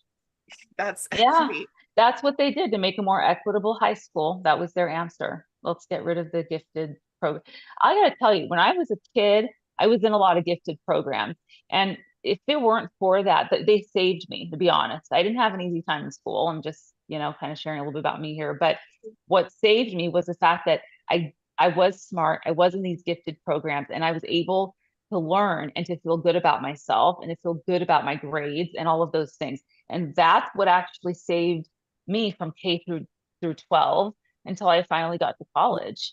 That's equity. Yeah, that's what they did to make a more equitable high school. That was their answer. Let's get rid of the gifted program. I gotta tell you, when I was a kid, I was in a lot of gifted programs. And if they weren't for that, they saved me, to be honest. I didn't have an easy time in school. I'm just, kind of sharing a little bit about me here. But what saved me was the fact that I was smart. I was in these gifted programs, and I was able to learn and to feel good about myself and to feel good about my grades and all of those things. And that's what actually saved me from K through 12 until I finally got to college.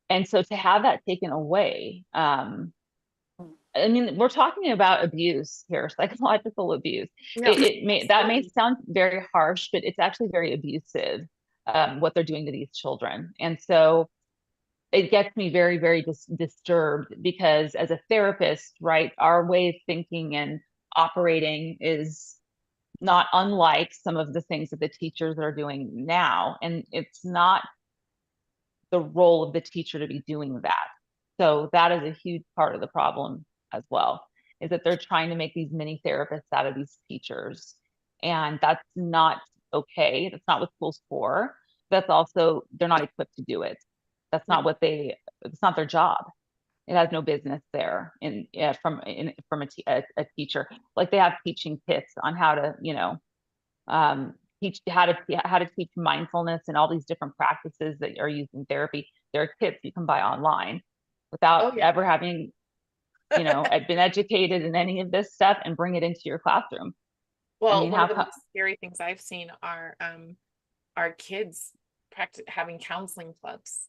And so to have that taken away, I mean, we're talking about abuse here, psychological abuse. No. That may sound very harsh, but it's actually very abusive, what they're doing to these children. And so it gets me very, very disturbed, because as a therapist, right, our way of thinking and operating is not unlike some of the things that the teachers are doing now. And it's not the role of the teacher to be doing that. So that is a huge part of the problem as well, is that they're trying to make these mini therapists out of these teachers. And that's not okay. That's not what school's for. That's also, they're not equipped to do it. That's not what they it's not their job. It has no business there from a teacher. Like they have teaching kits on how to, teach how to teach mindfulness and all these different practices that are used in therapy. There are kits you can buy online without ever having, been educated in any of this stuff and bring it into your classroom. Well, one of the most scary things I've seen are kids having counseling clubs.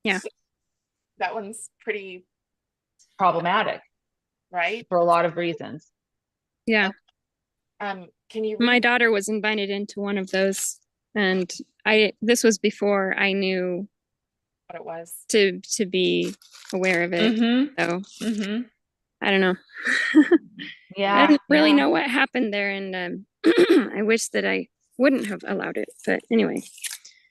Yeah. That one's pretty problematic, right? For a lot of reasons. Yeah. Can you My daughter was invited into one of those, and this was before I knew what it was to be aware of it. So I don't know. I didn't really know what happened there, and I wish that I wouldn't have allowed it. But anyway.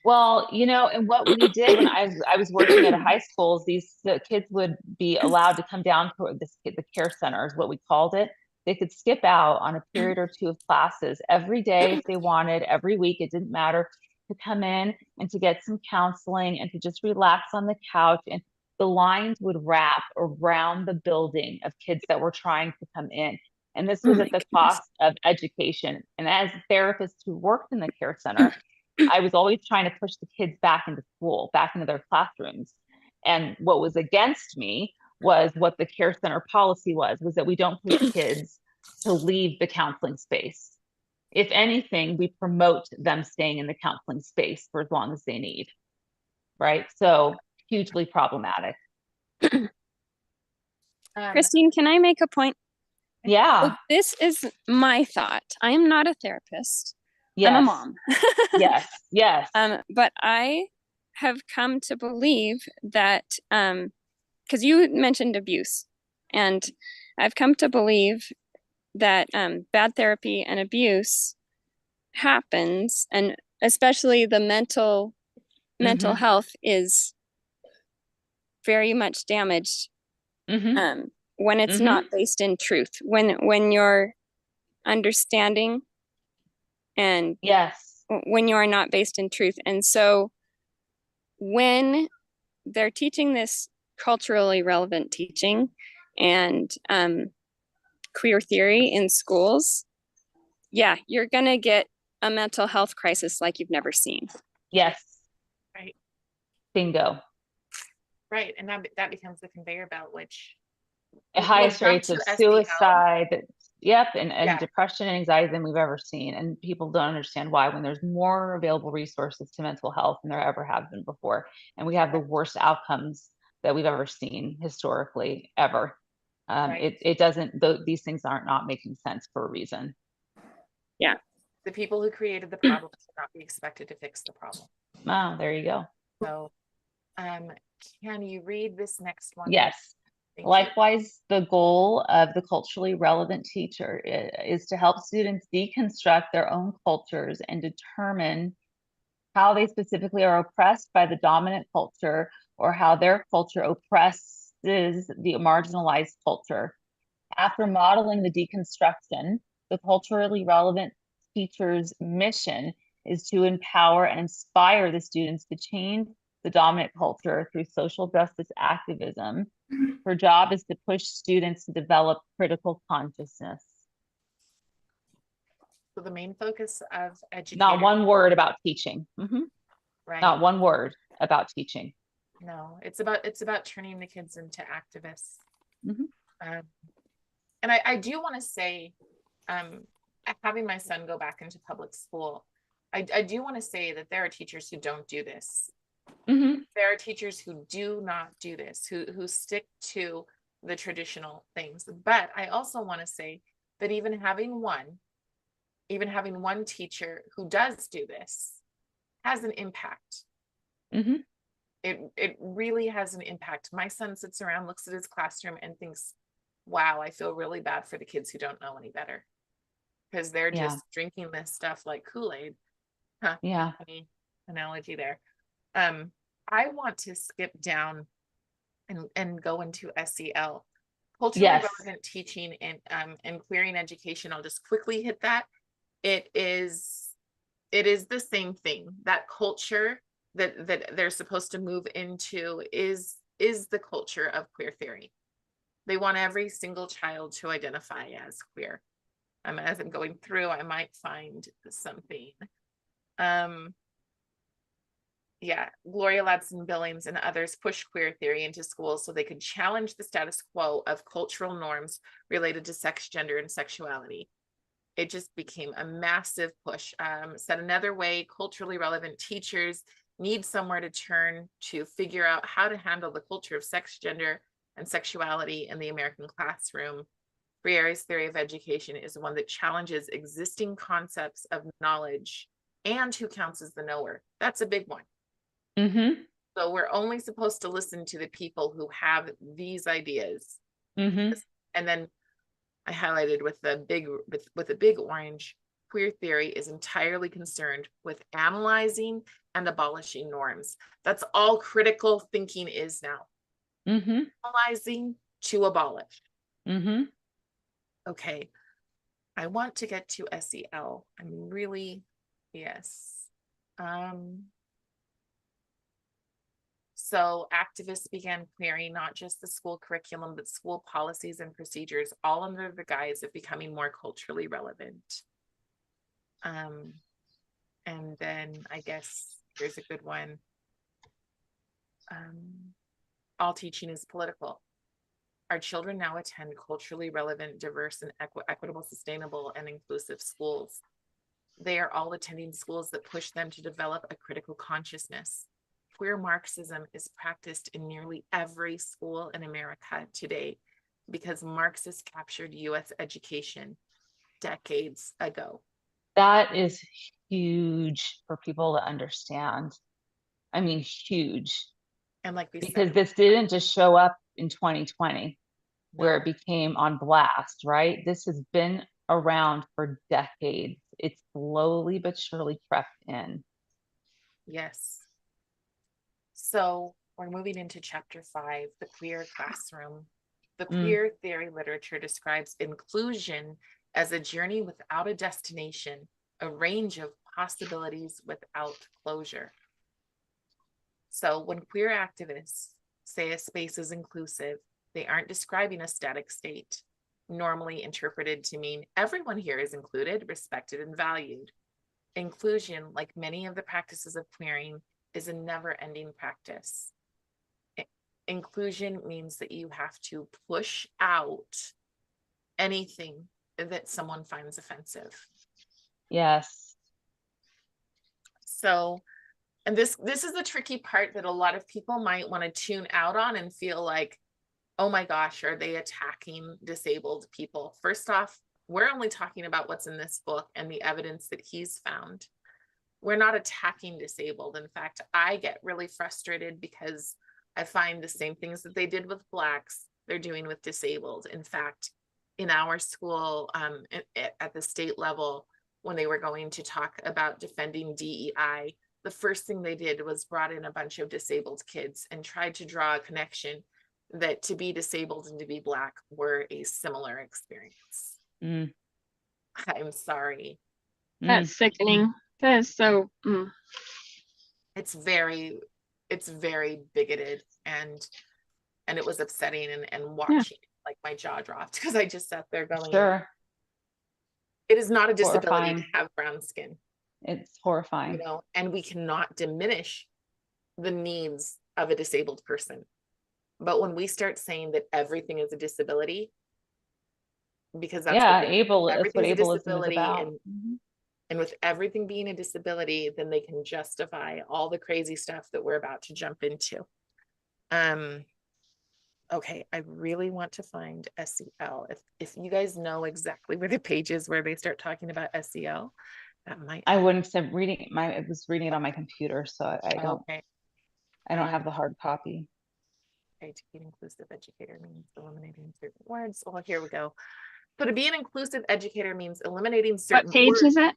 Well, and what we did when I was working at a high school, the kids would be allowed to come down to the care center is what we called it. They could skip out on a period or two of classes every day if they wanted, every week, it didn't matter, to come in and to get some counseling and to just relax on the couch. And the lines would wrap around the building of kids that were trying to come in. And this was at the cost of education. And as a therapist who worked in the care center, I was always trying to push the kids back into school, back into their classrooms. And what was against me was what the care center policy was that we don't push kids to leave the counseling space. If anything, we promote them staying in the counseling space for as long as they need. Right? So hugely problematic. Christine, can I make a point? Yeah. So this is my thought. I am not a therapist. Yes. I'm a mom. Yes. But I have come to believe that, because you mentioned abuse, and I've come to believe that bad therapy and abuse happens, and especially the mental health is very much damaged when it's not based in truth, when you're understanding and when you are not based in truth. And so when they're teaching this culturally relevant teaching and queer theory in schools, you're gonna get a mental health crisis like you've never seen. Yes. Right. Bingo. Right. And that becomes the conveyor belt, which highest rates of suicide. And depression and anxiety than we've ever seen. And people don't understand why, when there's more available resources to mental health than there ever have been before. And we have the worst outcomes that we've ever seen historically, ever. It doesn't, these things are not making sense for a reason. Yeah. The people who created the problem should not be expected to fix the problem. Oh, there you go. So, can you read this next one? Yes. Likewise, the goal of the culturally relevant teacher is to help students deconstruct their own cultures and determine how they specifically are oppressed by the dominant culture, or how their culture oppresses the marginalized culture. After modeling the deconstruction, the culturally relevant teacher's mission is to empower and inspire the students to change the dominant culture through social justice activism. Her job is to push students to develop critical consciousness. So the main focus of education. Not one word about teaching. Right. Not one word about teaching. No, it's about turning the kids into activists. And I do want to say, having my son go back into public school, I do want to say that there are teachers who don't do this. There are teachers who do not do this, who stick to the traditional things. But I also want to say that even having one teacher who does do this has an impact. It really has an impact. My son sits around, looks at his classroom and thinks, wow, I feel really bad for the kids who don't know any better, because they're just drinking this stuff like Kool-Aid. Funny analogy there. I want to skip down and go into SEL, culturally relevant teaching and queering education. I'll just quickly hit that. It is the same thing. That culture that they're supposed to move into is the culture of queer theory. They want every single child to identify as queer. As I'm going through, I might find something. Yeah, Gloria Ladson Billings and others pushed queer theory into schools so they could challenge the status quo of cultural norms related to sex, gender, and sexuality. It just became a massive push. Said another way, culturally relevant teachers need somewhere to turn to figure out how to handle the culture of sex, gender, and sexuality in the American classroom. Freire's theory of education is one that challenges existing concepts of knowledge and who counts as the knower. That's a big one. Mm-hmm. So we're only supposed to listen to the people who have these ideas. Mm-hmm. And then I highlighted with the big orange, queer theory is entirely concerned with analyzing and abolishing norms. That's all critical thinking is now. Mm-hmm. Analyzing to abolish. Mm-hmm. Okay. I want to get to SEL. I'm really, yes. So activists began querying not just the school curriculum, but school policies and procedures, all under the guise of becoming more culturally relevant. And then I guess here's a good one. All teaching is political. Our children now attend culturally relevant, diverse, and equitable, sustainable, and inclusive schools. They are all attending schools that push them to develop a critical consciousness. Queer Marxism is practiced in nearly every school in America today because Marxists captured US education decades ago. That is huge for people to understand. I mean, huge. And like we because said, this didn't just show up in 2020 where no. it became on blast, right? This has been around for decades. It's slowly but surely crept in. Yes. So we're moving into chapter 5, the queer classroom. The queer theory literature describes inclusion as a journey without a destination, a range of possibilities without closure. So when queer activists say a space is inclusive, they aren't describing a static state, normally interpreted to mean everyone here is included, respected, and valued. Inclusion, like many of the practices of queering, is a never-ending practice. Inclusion means that you have to push out anything that someone finds offensive. Yes. So, and this is the tricky part that a lot of people might want to tune out on and feel like, oh my gosh, are they attacking disabled people? First off, we're only talking about what's in this book and the evidence that he's found. We're not attacking disabled. In fact, I get really frustrated because I find the same things that they did with Blacks, they're doing with disabled. In fact, in our school, at the state level, when they were going to talk about defending DEI, the first thing they did was brought in a bunch of disabled kids and tried to draw a connection that to be disabled and to be Black were a similar experience. I'm sorry. That's sickening. That is so. It's very bigoted, and it was upsetting, and watching like my jaw dropped because I just sat there going, Sure. It is not a disability Horrifying. to have brown skin. It's horrifying. You know, and we cannot diminish the needs of a disabled person. But when we start saying that everything is a disability, because that's yeah, that's what ableism is about. And with everything being a disability, then they can justify all the crazy stuff that we're about to jump into. Okay, I really want to find SEL. If you guys know exactly where the page is where they start talking about SEL, that might. I wouldn't say reading I was reading it on my computer, so I don't. Okay. I don't have the hard copy. Okay, to be an inclusive educator means eliminating certain words. Well, here we go. So to be an inclusive educator means eliminating certain What page words. is it?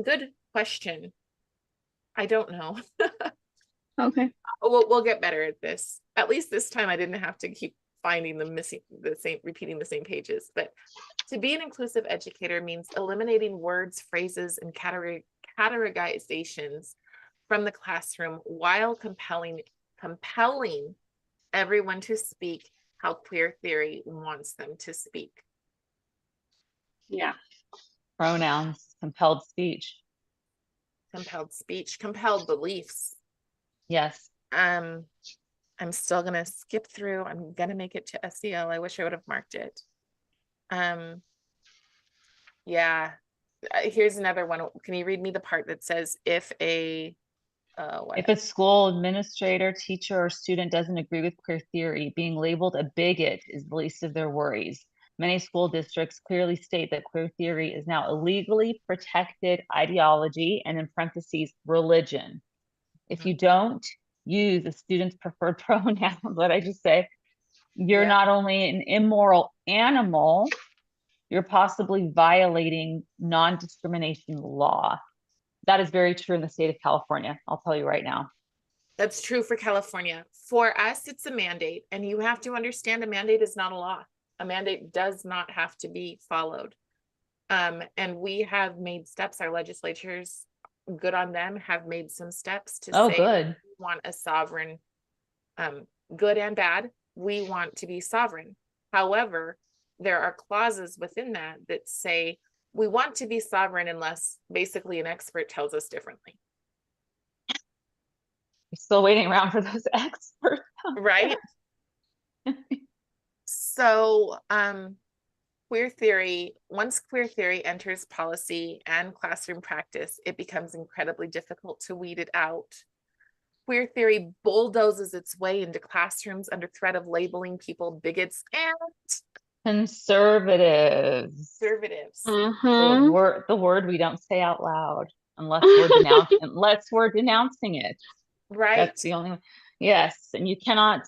Good question. I don't know. Okay. We'll get better at this. At least this time I didn't have to keep finding repeating the same pages. But to be an inclusive educator means eliminating words, phrases, and categorizations from the classroom while compelling everyone to speak how queer theory wants them to speak. Yeah. Pronouns, compelled speech. Compelled speech, compelled beliefs. Yes. I'm still gonna skip through. I'm gonna make it to SEL. I wish I would have marked it. Yeah. Here's another one. Can you read me the part that says if a If a school administrator, teacher, or student doesn't agree with queer theory, being labeled a bigot is the least of their worries. Many school districts clearly state that queer theory is now a legally protected ideology, and in parentheses, religion. If you don't use a student's preferred pronoun, what I just say, you're not only an immoral animal, you're possibly violating non-discrimination law. That is very true in the state of California. I'll tell you right now. That's true for California. For us, it's a mandate, and you have to understand a mandate is not a law. A mandate does not have to be followed. And we have made steps, our legislatures, good on them, have made some steps to say good. we want a sovereign, good and bad, we want to be sovereign. However, there are clauses within that that say we want to be sovereign unless basically an expert tells us differently. You're still waiting around for those experts. Right? So, queer theory, once queer theory enters policy and classroom practice, it becomes incredibly difficult to weed it out. Queer theory bulldozes its way into classrooms under threat of labeling people bigots and Conservatives. Mm-hmm. The word we don't say out loud unless we're denouncing it. Right. That's the only one. Yes. And you cannot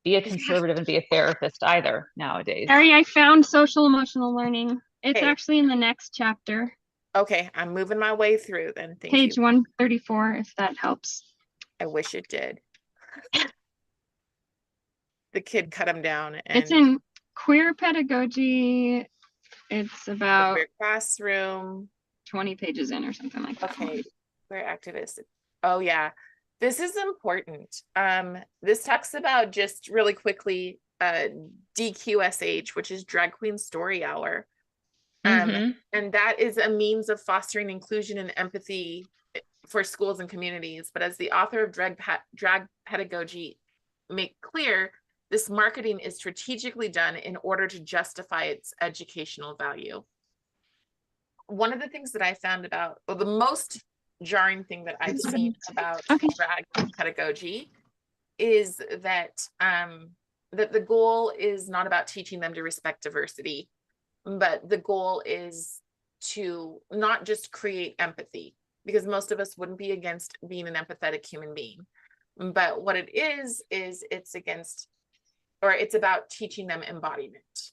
be a conservative and be a therapist either nowadays. Harry, I found social emotional learning. It's Hey. actually in the next chapter. Okay, I'm moving my way through then. Thank Page you. 134, if that helps. I wish it did. The kid cut him down. And It's in queer pedagogy. It's about queer classroom. 20 pages in or something like that. Okay, queer activist. Oh yeah, this is important. This talks about, just really quickly, DQSH, which is Drag Queen Story Hour. And that is a means of fostering inclusion and empathy for schools and communities. But as the author of Drag Pedagogy make clear, this marketing is strategically done in order to justify its educational value. One of the things that I found about, well, the most jarring thing that I've seen about drag pedagogy is that that the goal is not about teaching them to respect diversity, but the goal is to not just create empathy, because most of us wouldn't be against being an empathetic human being. But what it is it's against, or it's about teaching them embodiment.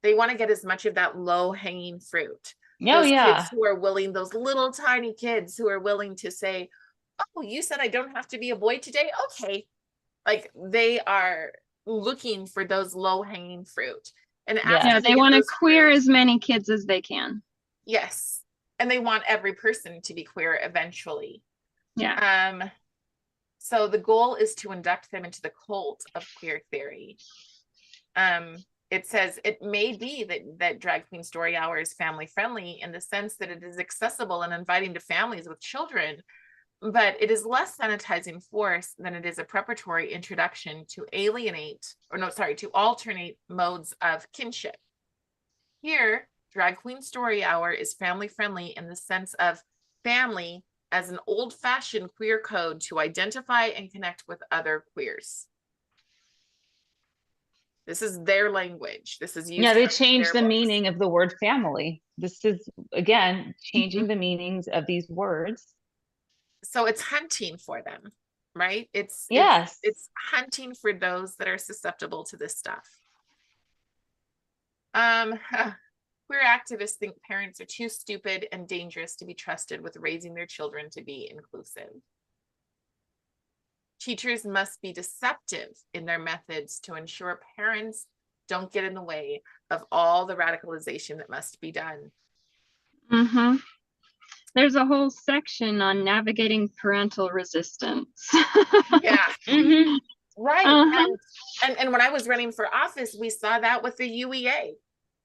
They want to get as much of that low hanging fruit. Those kids who are willing, those little tiny kids who are willing to say, oh, you said I don't have to be a boy today? Okay. Like, they are looking for those low hanging fruit. And after they want to queer as many kids as they can. Yes. And they want every person to be queer eventually. Yeah. So the goal is to induct them into the cult of queer theory. It says it may be that Drag Queen Story Hour is family friendly in the sense that it is accessible and inviting to families with children, but it is less sanitizing force than it is a preparatory introduction to alternate modes of kinship. Here, Drag Queen Story Hour is family friendly in the sense of family as an old-fashioned queer code to identify and connect with other queers. This is their language. This is used. They changed the meaning of the word family. This is, again, changing the meanings of these words. So it's hunting for them, right? It's hunting for those that are susceptible to this stuff. Queer activists think parents are too stupid and dangerous to be trusted with raising their children to be inclusive. Teachers must be deceptive in their methods to ensure parents don't get in the way of all the radicalization that must be done. There's a whole section on navigating parental resistance. Yeah, Mhm. right. Uh-huh. And when I was running for office, we saw that with the UEA.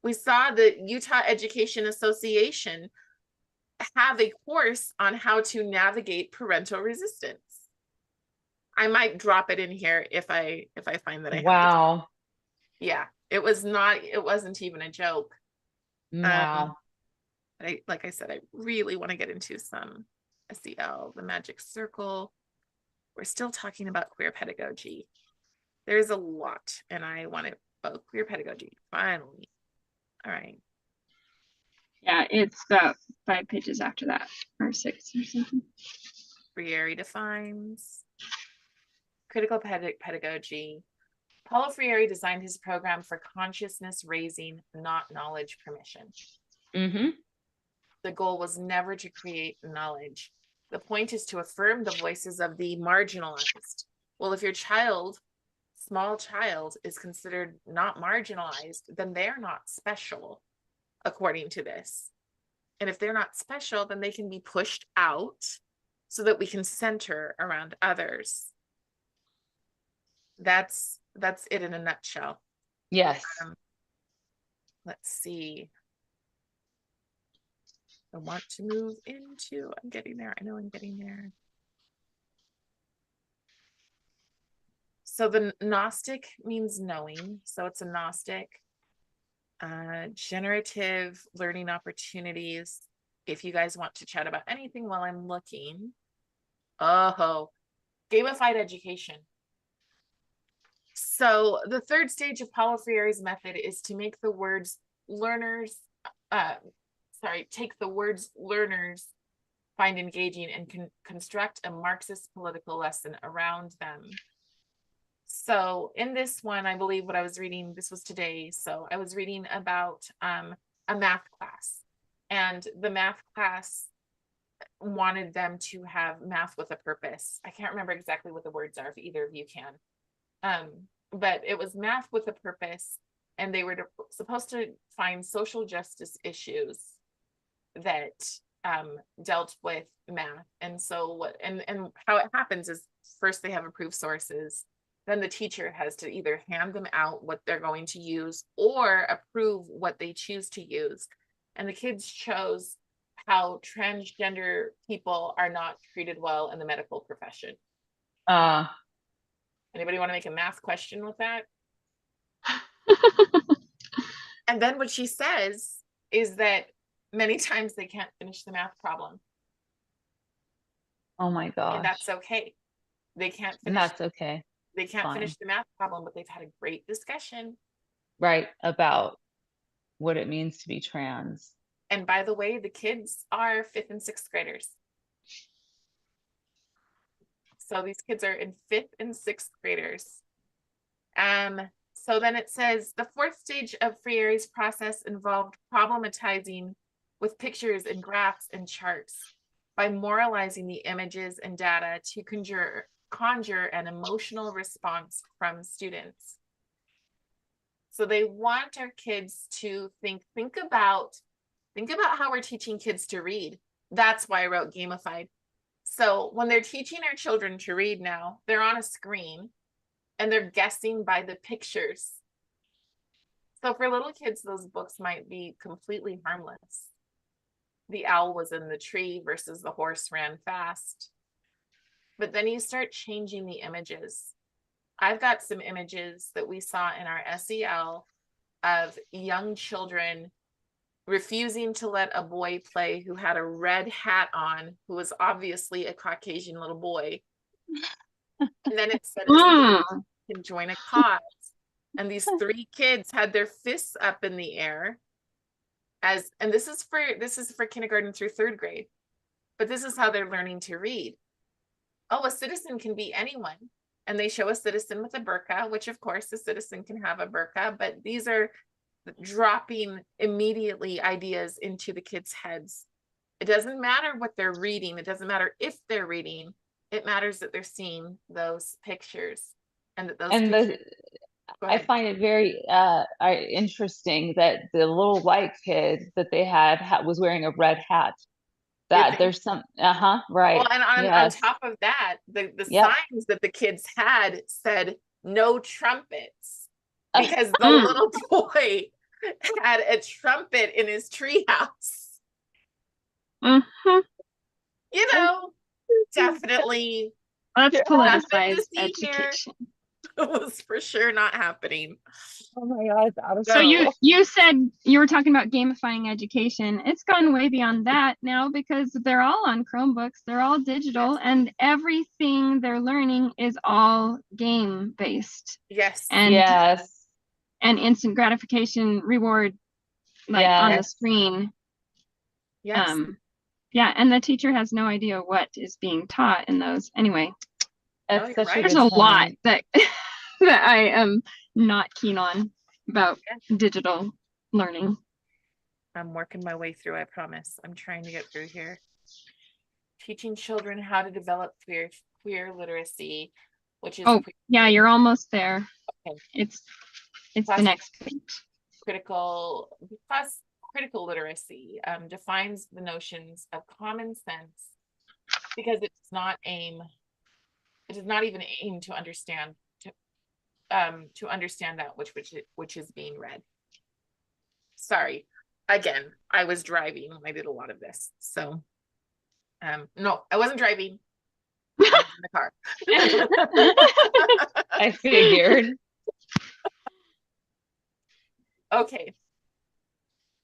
We saw the Utah Education Association have a course on how to navigate parental resistance. I might drop it in here if I find that I have to. Wow. Yeah, it wasn't even a joke. Wow. Like I said, I really want to get into some SEL, the magic circle. We're still talking about queer pedagogy. There's a lot, and I want to queer pedagogy, finally. All right. Yeah, it's about 5 pages after that, or 6 or something. Freire defines critical pedagogy. Paulo Freire designed his program for consciousness raising, not knowledge permission. Mm-hmm. The goal was never to create knowledge. The point is to affirm the voices of the marginalized. Well, if your small child, is considered not marginalized, then they're not special, according to this. And if they're not special, then they can be pushed out so that we can center around others. That's it in a nutshell. Yes. Let's see. I want to move into, I'm getting there. I know I'm getting there. So the Gnostic means knowing. So it's a Gnostic. Generative learning opportunities. If you guys want to chat about anything while I'm looking. Oh, gamified education. So the third stage of Paulo Freire's method is to make the words learners, take the words learners find engaging and construct a Marxist political lesson around them. So in this one, I believe what I was reading, this was today. So I was reading about a math class, and the math class wanted them to have math with a purpose. I can't remember exactly what the words are, if either of you can. But it was math with a purpose, and they were supposed to find social justice issues that dealt with math. And so what and how it happens is, first they have approved sources, then the teacher has to either hand them out what they're going to use or approve what they choose to use. And the kids chose how transgender people are not treated well in the medical profession. Anybody want to make a math question with that? And then what she says is that many times they can't finish the math problem. Oh my gosh. And that's okay. They can't finish. And that's okay. They can't Fine. finish the math problem, but they've had a great discussion. Right, about what it means to be trans. And by the way, the kids are 5th and 6th graders. So these kids are in 5th and 6th graders. So then it says the fourth stage of Freire's process involved problematizing with pictures and graphs and charts by moralizing the images and data to conjure an emotional response from students. So they want our kids to think about how we're teaching kids to read. That's why I wrote gamified. So when they're teaching our children to read now, they're on a screen and they're guessing by the pictures. So for little kids, those books might be completely harmless. The owl was in the tree versus the horse ran fast. But then you start changing the images. I've got some images that we saw in our SEL of young children refusing to let a boy play who had a red hat on, who was obviously a Caucasian little boy. And then it said can join a cause. And these 3 kids had their fists up in the air and this is for kindergarten through 3rd grade. But this is how they're learning to read. Oh, a citizen can be anyone. And they show a citizen with a burqa, which of course a citizen can have a burqa, but these are dropping immediately ideas into the kids' heads. It doesn't matter what they're reading. It doesn't matter if they're reading. It matters that they're seeing those pictures and that those pictures. I find it very interesting that the little white kid that they had was wearing a red hat. that think- there's some, right. Well, and on Yes. top of that, the Yep. signs that the kids had said no trumpets Oh. because the Mm. little boy had a trumpet in his treehouse. Mhm. You know, definitely That's Yeah. nothing to politicized see here. education. Was for sure not happening. Oh my God, it's out of So you So- you said you were talking about gamifying education. It's gone way beyond that now because they're all on Chromebooks. They're all digital, and everything they're learning is all game based Yes. and Yes. and instant gratification reward, like on the Yes. screen. Yes. Yeah, and the teacher has no idea what is being taught in those. Anyway, That's you're such right. a there's good a lot point. that that I am not keen on about digital learning. I'm working my way through, I promise. I'm trying to get through here. Teaching children how to develop queer literacy, which is Oh, yeah, you're almost there. Okay. It's the Plus- next page. critical literacy defines the notions of common sense because it does not even aim to understand that which is being read. Sorry, again, I was driving when I did a lot of this, so no, I wasn't driving. I was in the car. I figured. Okay,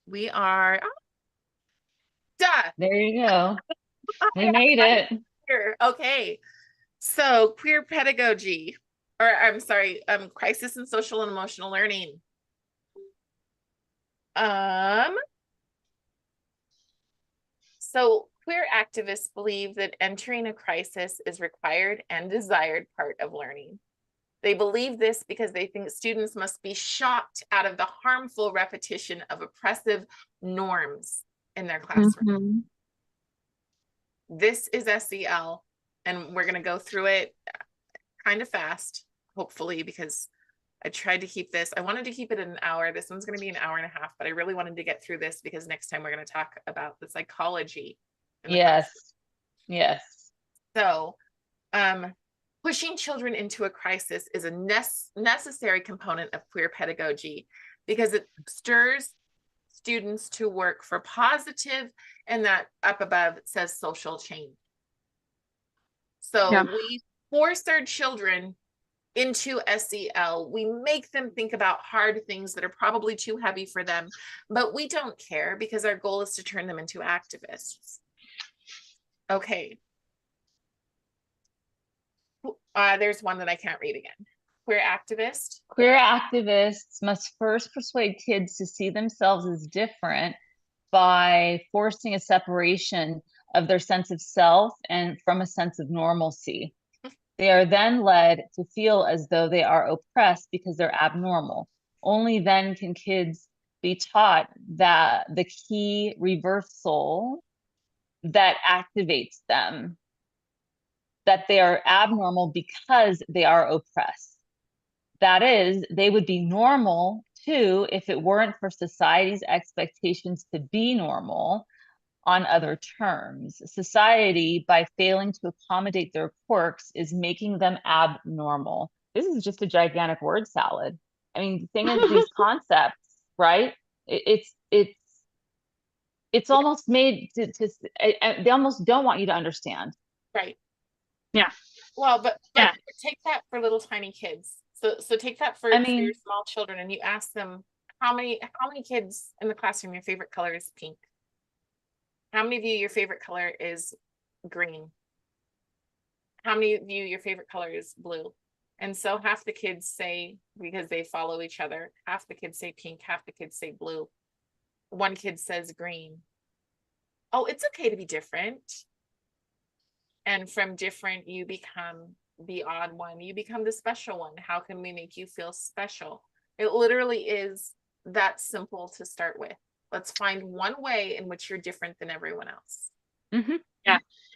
we are done. There you go. We made it. Here. Okay. So queer pedagogy, or I'm sorry, crisis in social and emotional learning. So queer activists believe that entering a crisis is required and desired part of learning. They believe this because they think students must be shocked out of the harmful repetition of oppressive norms in their classroom. Mhm. This is SEL, and we're going to go through it kind of fast, hopefully, because I tried to keep this. I wanted to keep it in an hour. This one's going to be an hour and a half, but I really wanted to get through this because next time we're going to talk about the psychology. in the Yes. classroom. Yes. So, pushing children into a crisis is a necessary component of queer pedagogy because it stirs students to work for positive, and that up above it says social change. So Yeah. we force our children into SEL. We make them think about hard things that are probably too heavy for them, but we don't care because our goal is to turn them into activists. Okay. There's one that I can't read again. Queer activist. Queer activists must first persuade kids to see themselves as different by forcing a separation of their sense of self and from a sense of normalcy. They are then led to feel as though they are oppressed because they're abnormal. Only then can kids be taught that the key reversal that activates them, that they are abnormal because they are oppressed. That is, they would be normal too if it weren't for society's expectations to be normal on other terms. Society, by failing to accommodate their quirks, is making them abnormal. This is just a gigantic word salad. I mean, the thing is, these concepts, right? It's almost made to they almost don't want you to understand. Right. Yeah. Well, but Yeah. take that for little tiny kids. So take that for, I for your mean- small children, and you ask them how many kids in the classroom your favorite color is pink. How many of you your favorite color is green? How many of you your favorite color is blue? And so half the kids say, because they follow each other, half the kids say pink, half the kids say blue. One kid says green. Oh, it's okay to be different. And from different, you become the odd one. You become the special one. How can we make you feel special? It literally is that simple to start with. Let's find one way in which you're different than everyone else. Mm-hmm.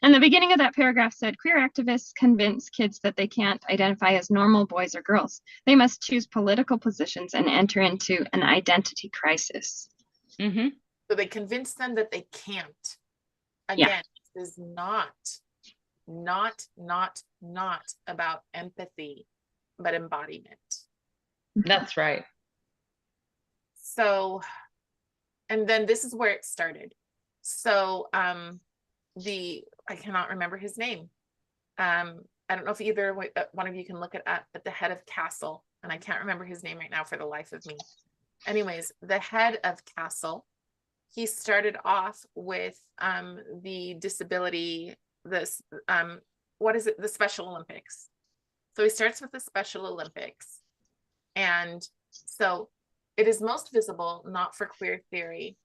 And the beginning of that paragraph said, queer activists convince kids that they can't identify as normal boys or girls. They must choose political positions and enter into an identity crisis. Mm-hmm. So they convince them that they can't Again, this is not about empathy, but embodiment. That's right. So, and then this is where it started. So, I cannot remember his name. I don't know if either one of you can look it up, but the head of CASEL, and I can't remember his name right now for the life of me. Anyways, the head of CASEL, he started off with the disability, this what is it, the Special Olympics. So he starts with the Special Olympics, and so it is most visible not for queer theory,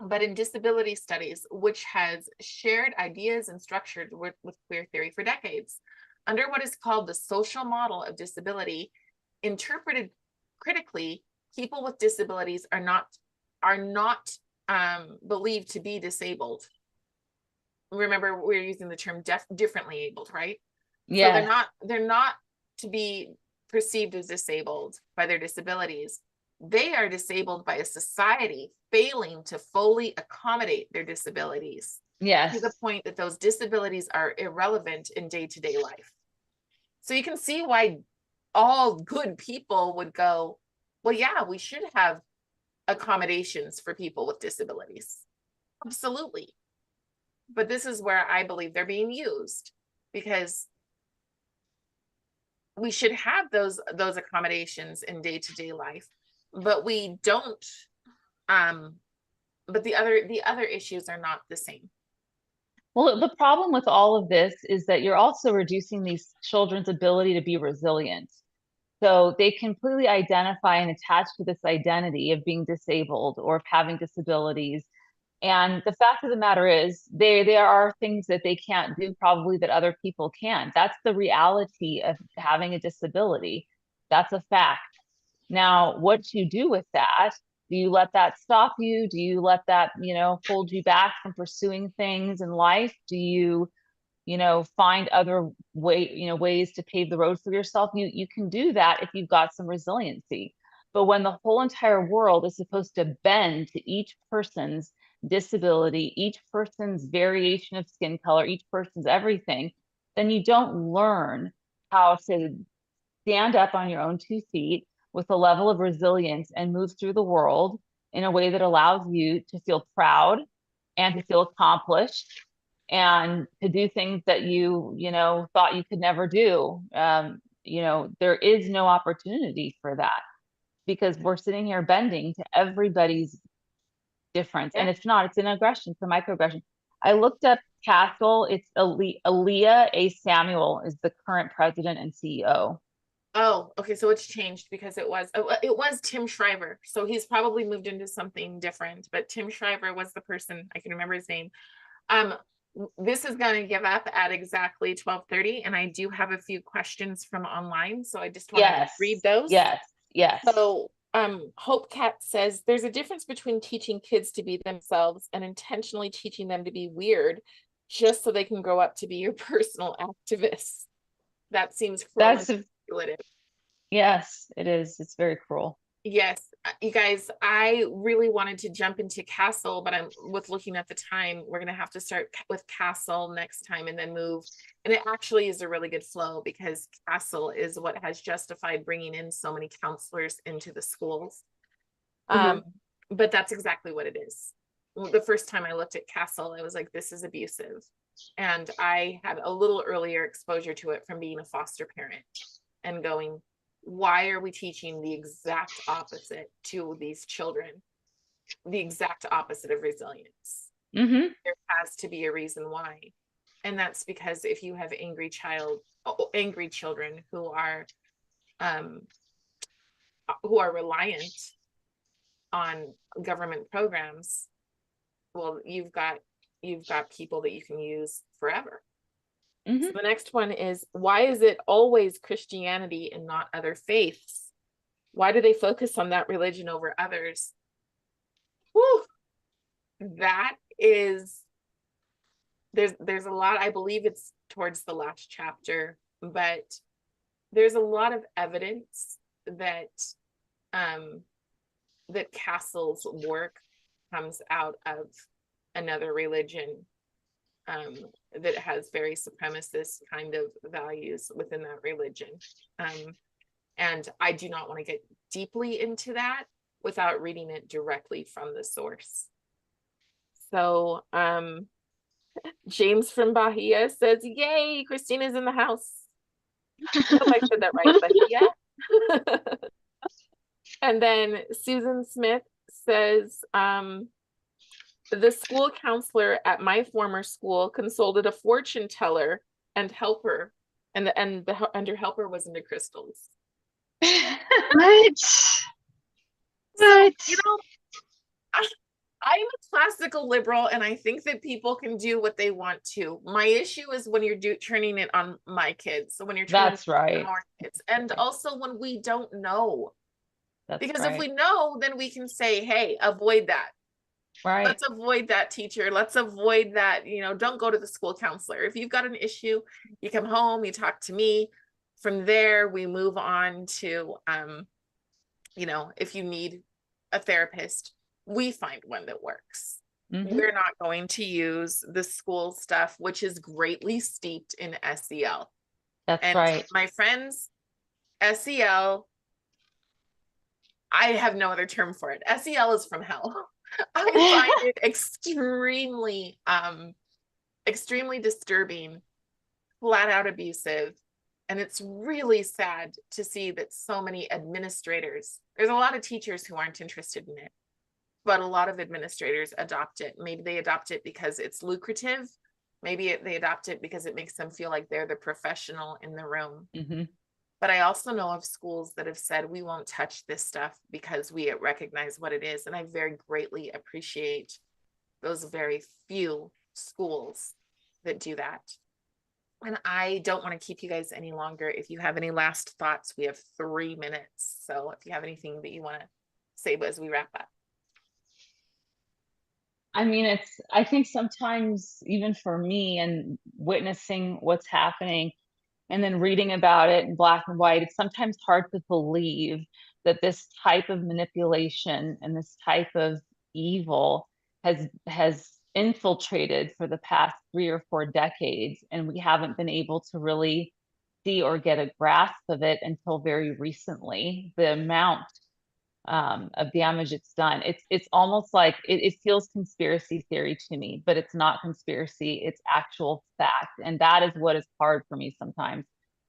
but in disability studies, which has shared ideas and structured with queer theory for decades, under what is called the social model of disability. Interpreted critically, people with disabilities are not believed to be disabled. Remember, we're using the term differently abled, right? Yeah. So they're not to be perceived as disabled by their disabilities. They are disabled by a society failing to fully accommodate their disabilities. Yes. To the point that those disabilities are irrelevant in day-to-day life. So you can see why all good people would go, well, yeah, we should have accommodations for people with disabilities. Absolutely. But this is where I believe they're being used, because we should have those accommodations in day-to-day life, but we don't. But the other issues are not the same. Well, the problem with all of this is that you're also reducing these children's ability to be resilient. So they completely identify and attach to this identity of being disabled or of having disabilities. And the fact of the matter is, there are things that they can't do probably that other people can. That's the reality of having a disability. That's a fact. Now, what you do with that, do you let that stop you? Do you let that, hold you back from pursuing things in life? Do you, find other ways to pave the road for yourself? You can do that if you've got some resiliency. But when the whole entire world is supposed to bend to each person's disability, each person's variation of skin color, each person's everything, then you don't learn how to stand up on your own 2 feet with a level of resilience and move through the world in a way that allows you to feel proud and to feel accomplished and to do things that you thought you could never do. There is no opportunity for that because we're sitting here bending to everybody's difference. And it's an aggression, it's a microaggression. I looked up CASEL. It's Aaliyah A. Samuel is the current president and CEO. Oh, okay. So it's changed because it was Tim Shriver. So he's probably moved into something different, but Tim Shriver was the person, I can remember his name. This is going to give up at exactly 12:30, and I do have a few questions from online, so I just want to read those. Yes. So Hope Cat says there's a difference between teaching kids to be themselves and intentionally teaching them to be weird just so they can grow up to be your personal activists. That seems cruel and manipulative. Yes, it is. It's very cruel. Yes, you guys, I really wanted to jump into CASEL, but with looking at the time, we're going to have to start with CASEL next time and then move. And it actually is a really good flow because CASEL is what has justified bringing in so many counselors into the schools. But that's exactly what it is. The first time I looked at CASEL, I was like, this is abusive. And I had a little earlier exposure to it from being a foster parent and going, why are we teaching the exact opposite to these children? The exact opposite of resilience. There has to be a reason why. And that's because if you have angry children who are reliant on government programs, well, you've got people that you can use forever. So the next one is, why is it always Christianity and not other faiths? Why do they focus on that religion over others? Whew. That is, there's a lot, I believe it's towards the last chapter, but there's a lot of evidence that that CASEL's work comes out of another religion. that has very supremacist kind of values within that religion. And I do not want to get deeply into that without reading it directly from the source. So James from Bahia says, yay, Christina's in the house. I hope I said that right, Bahia. And then Susan Smith says, the school counselor at my former school consulted a fortune teller and helper, and her helper was into crystals. What? So, you know, I'm a classical liberal, and I think that people can do what they want to. My issue is when you're turning it on my kids. So when you're turning That's right. on our kids, and also when we don't know. That's Because right. if we know, then we can say, hey, avoid that. Right. Let's avoid that, teacher. Let's avoid that. You know, don't go to the school counselor. If you've got an issue, you come home, you talk to me. From there, we move on to, you know, if you need a therapist, we find one that works. Mhm. We're not going to use the school stuff, which is greatly steeped in SEL. That's And right. my friends, SEL, I have no other term for it. SEL is from hell. I find it extremely disturbing, flat out abusive. And it's really sad to see that so many administrators, there's a lot of teachers who aren't interested in it, but a lot of administrators adopt it. Maybe they adopt it because it's lucrative. Maybe they adopt it because it makes them feel like they're the professional in the room. Mm-hmm. But I also know of schools that have said, we won't touch this stuff because we recognize what it is. And I very greatly appreciate those very few schools that do that. And I don't want to keep you guys any longer. If you have any last thoughts, we have 3 minutes. So if you have anything that you want to say as we wrap up. I mean, I think sometimes even for me and witnessing what's happening and then reading about it in black and white, it's sometimes hard to believe that this type of manipulation and this type of evil has infiltrated for the past 3 or 4 decades, and we haven't been able to really see or get a grasp of it until very recently. The amount of damage it's done, it's almost like it feels conspiracy theory to me, but it's not conspiracy, it's actual fact. And that is what is hard for me sometimes.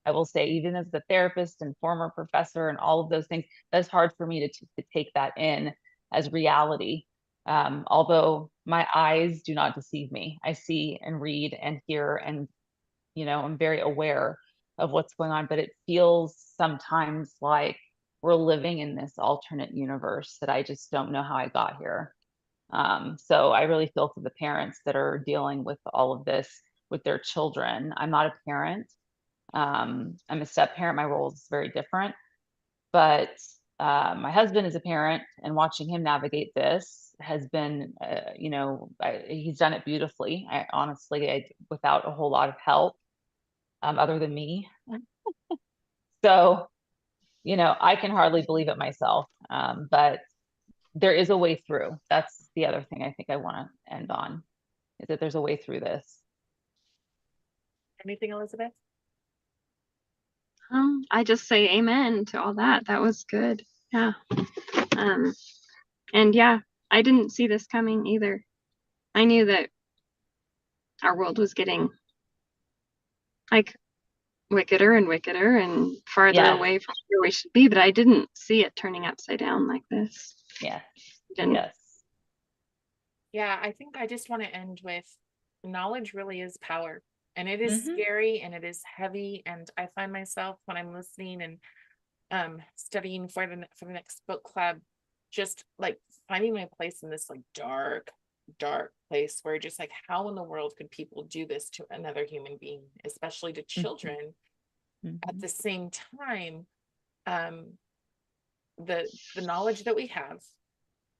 I will say, even as the therapist and former professor and all of those things, that's hard for me to take that in as reality. Although my eyes do not deceive me, I see and read and hear, and you know, I'm very aware of what's going on, but it feels sometimes like we're living in this alternate universe that I just don't know how I got here. So I really feel for the parents that are dealing with all of this with their children. I'm not a parent. I'm a step parent. My role is very different, but my husband is a parent, and watching him navigate this has been, you know, he's done it beautifully. Honestly, without a whole lot of help, other than me. So, you know, I can hardly believe it myself, but there is a way through. That's the other thing I think I want to end on, is that there's a way through this. Anything, Elizabeth? I just say amen to all that. That was good. Yeah. And yeah, I didn't see this coming either. I knew that our world was getting like wickeder and wickeder and farther away from where we should be, but I didn't see it turning upside down like this. Yeah. Yes. Yeah, I think I just want to end with, knowledge really is power, and it is scary and it is heavy. And I find myself, when I'm listening and studying for the next book club, just like finding my place in this like dark place where just like, how in the world could people do this to another human being, especially to children? At the same time, the knowledge that we have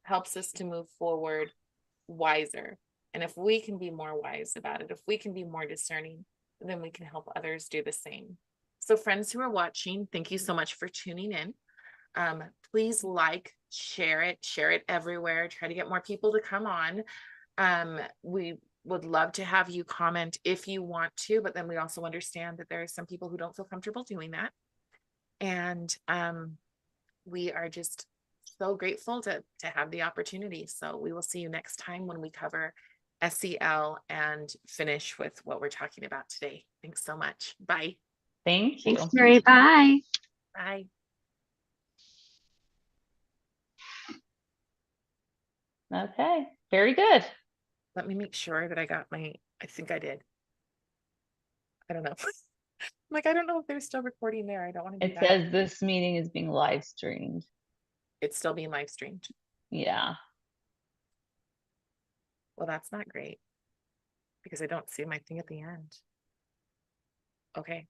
helps us to move forward wiser. And if we can be more wise about it, if we can be more discerning, then we can help others do the same. So friends who are watching, thank you so much for tuning in. Please share it everywhere. Try to get more people to come on. We would love to have you comment if you want to, but then we also understand that there are some people who don't feel comfortable doing that. And we are just so grateful to have the opportunity. So we will see you next time when we cover SEL and finish with what we're talking about today. Thanks so much. Bye. Thank you. Thanks, Terry. Bye. Bye. Okay, very good. Let me make sure that I got I think I did. I don't know. Like, I don't know if they're still recording there. I don't want to do It that. says this meeting is being live streamed. It's still being live streamed. Yeah. Well, that's not great because I don't see my thing at the end. Okay.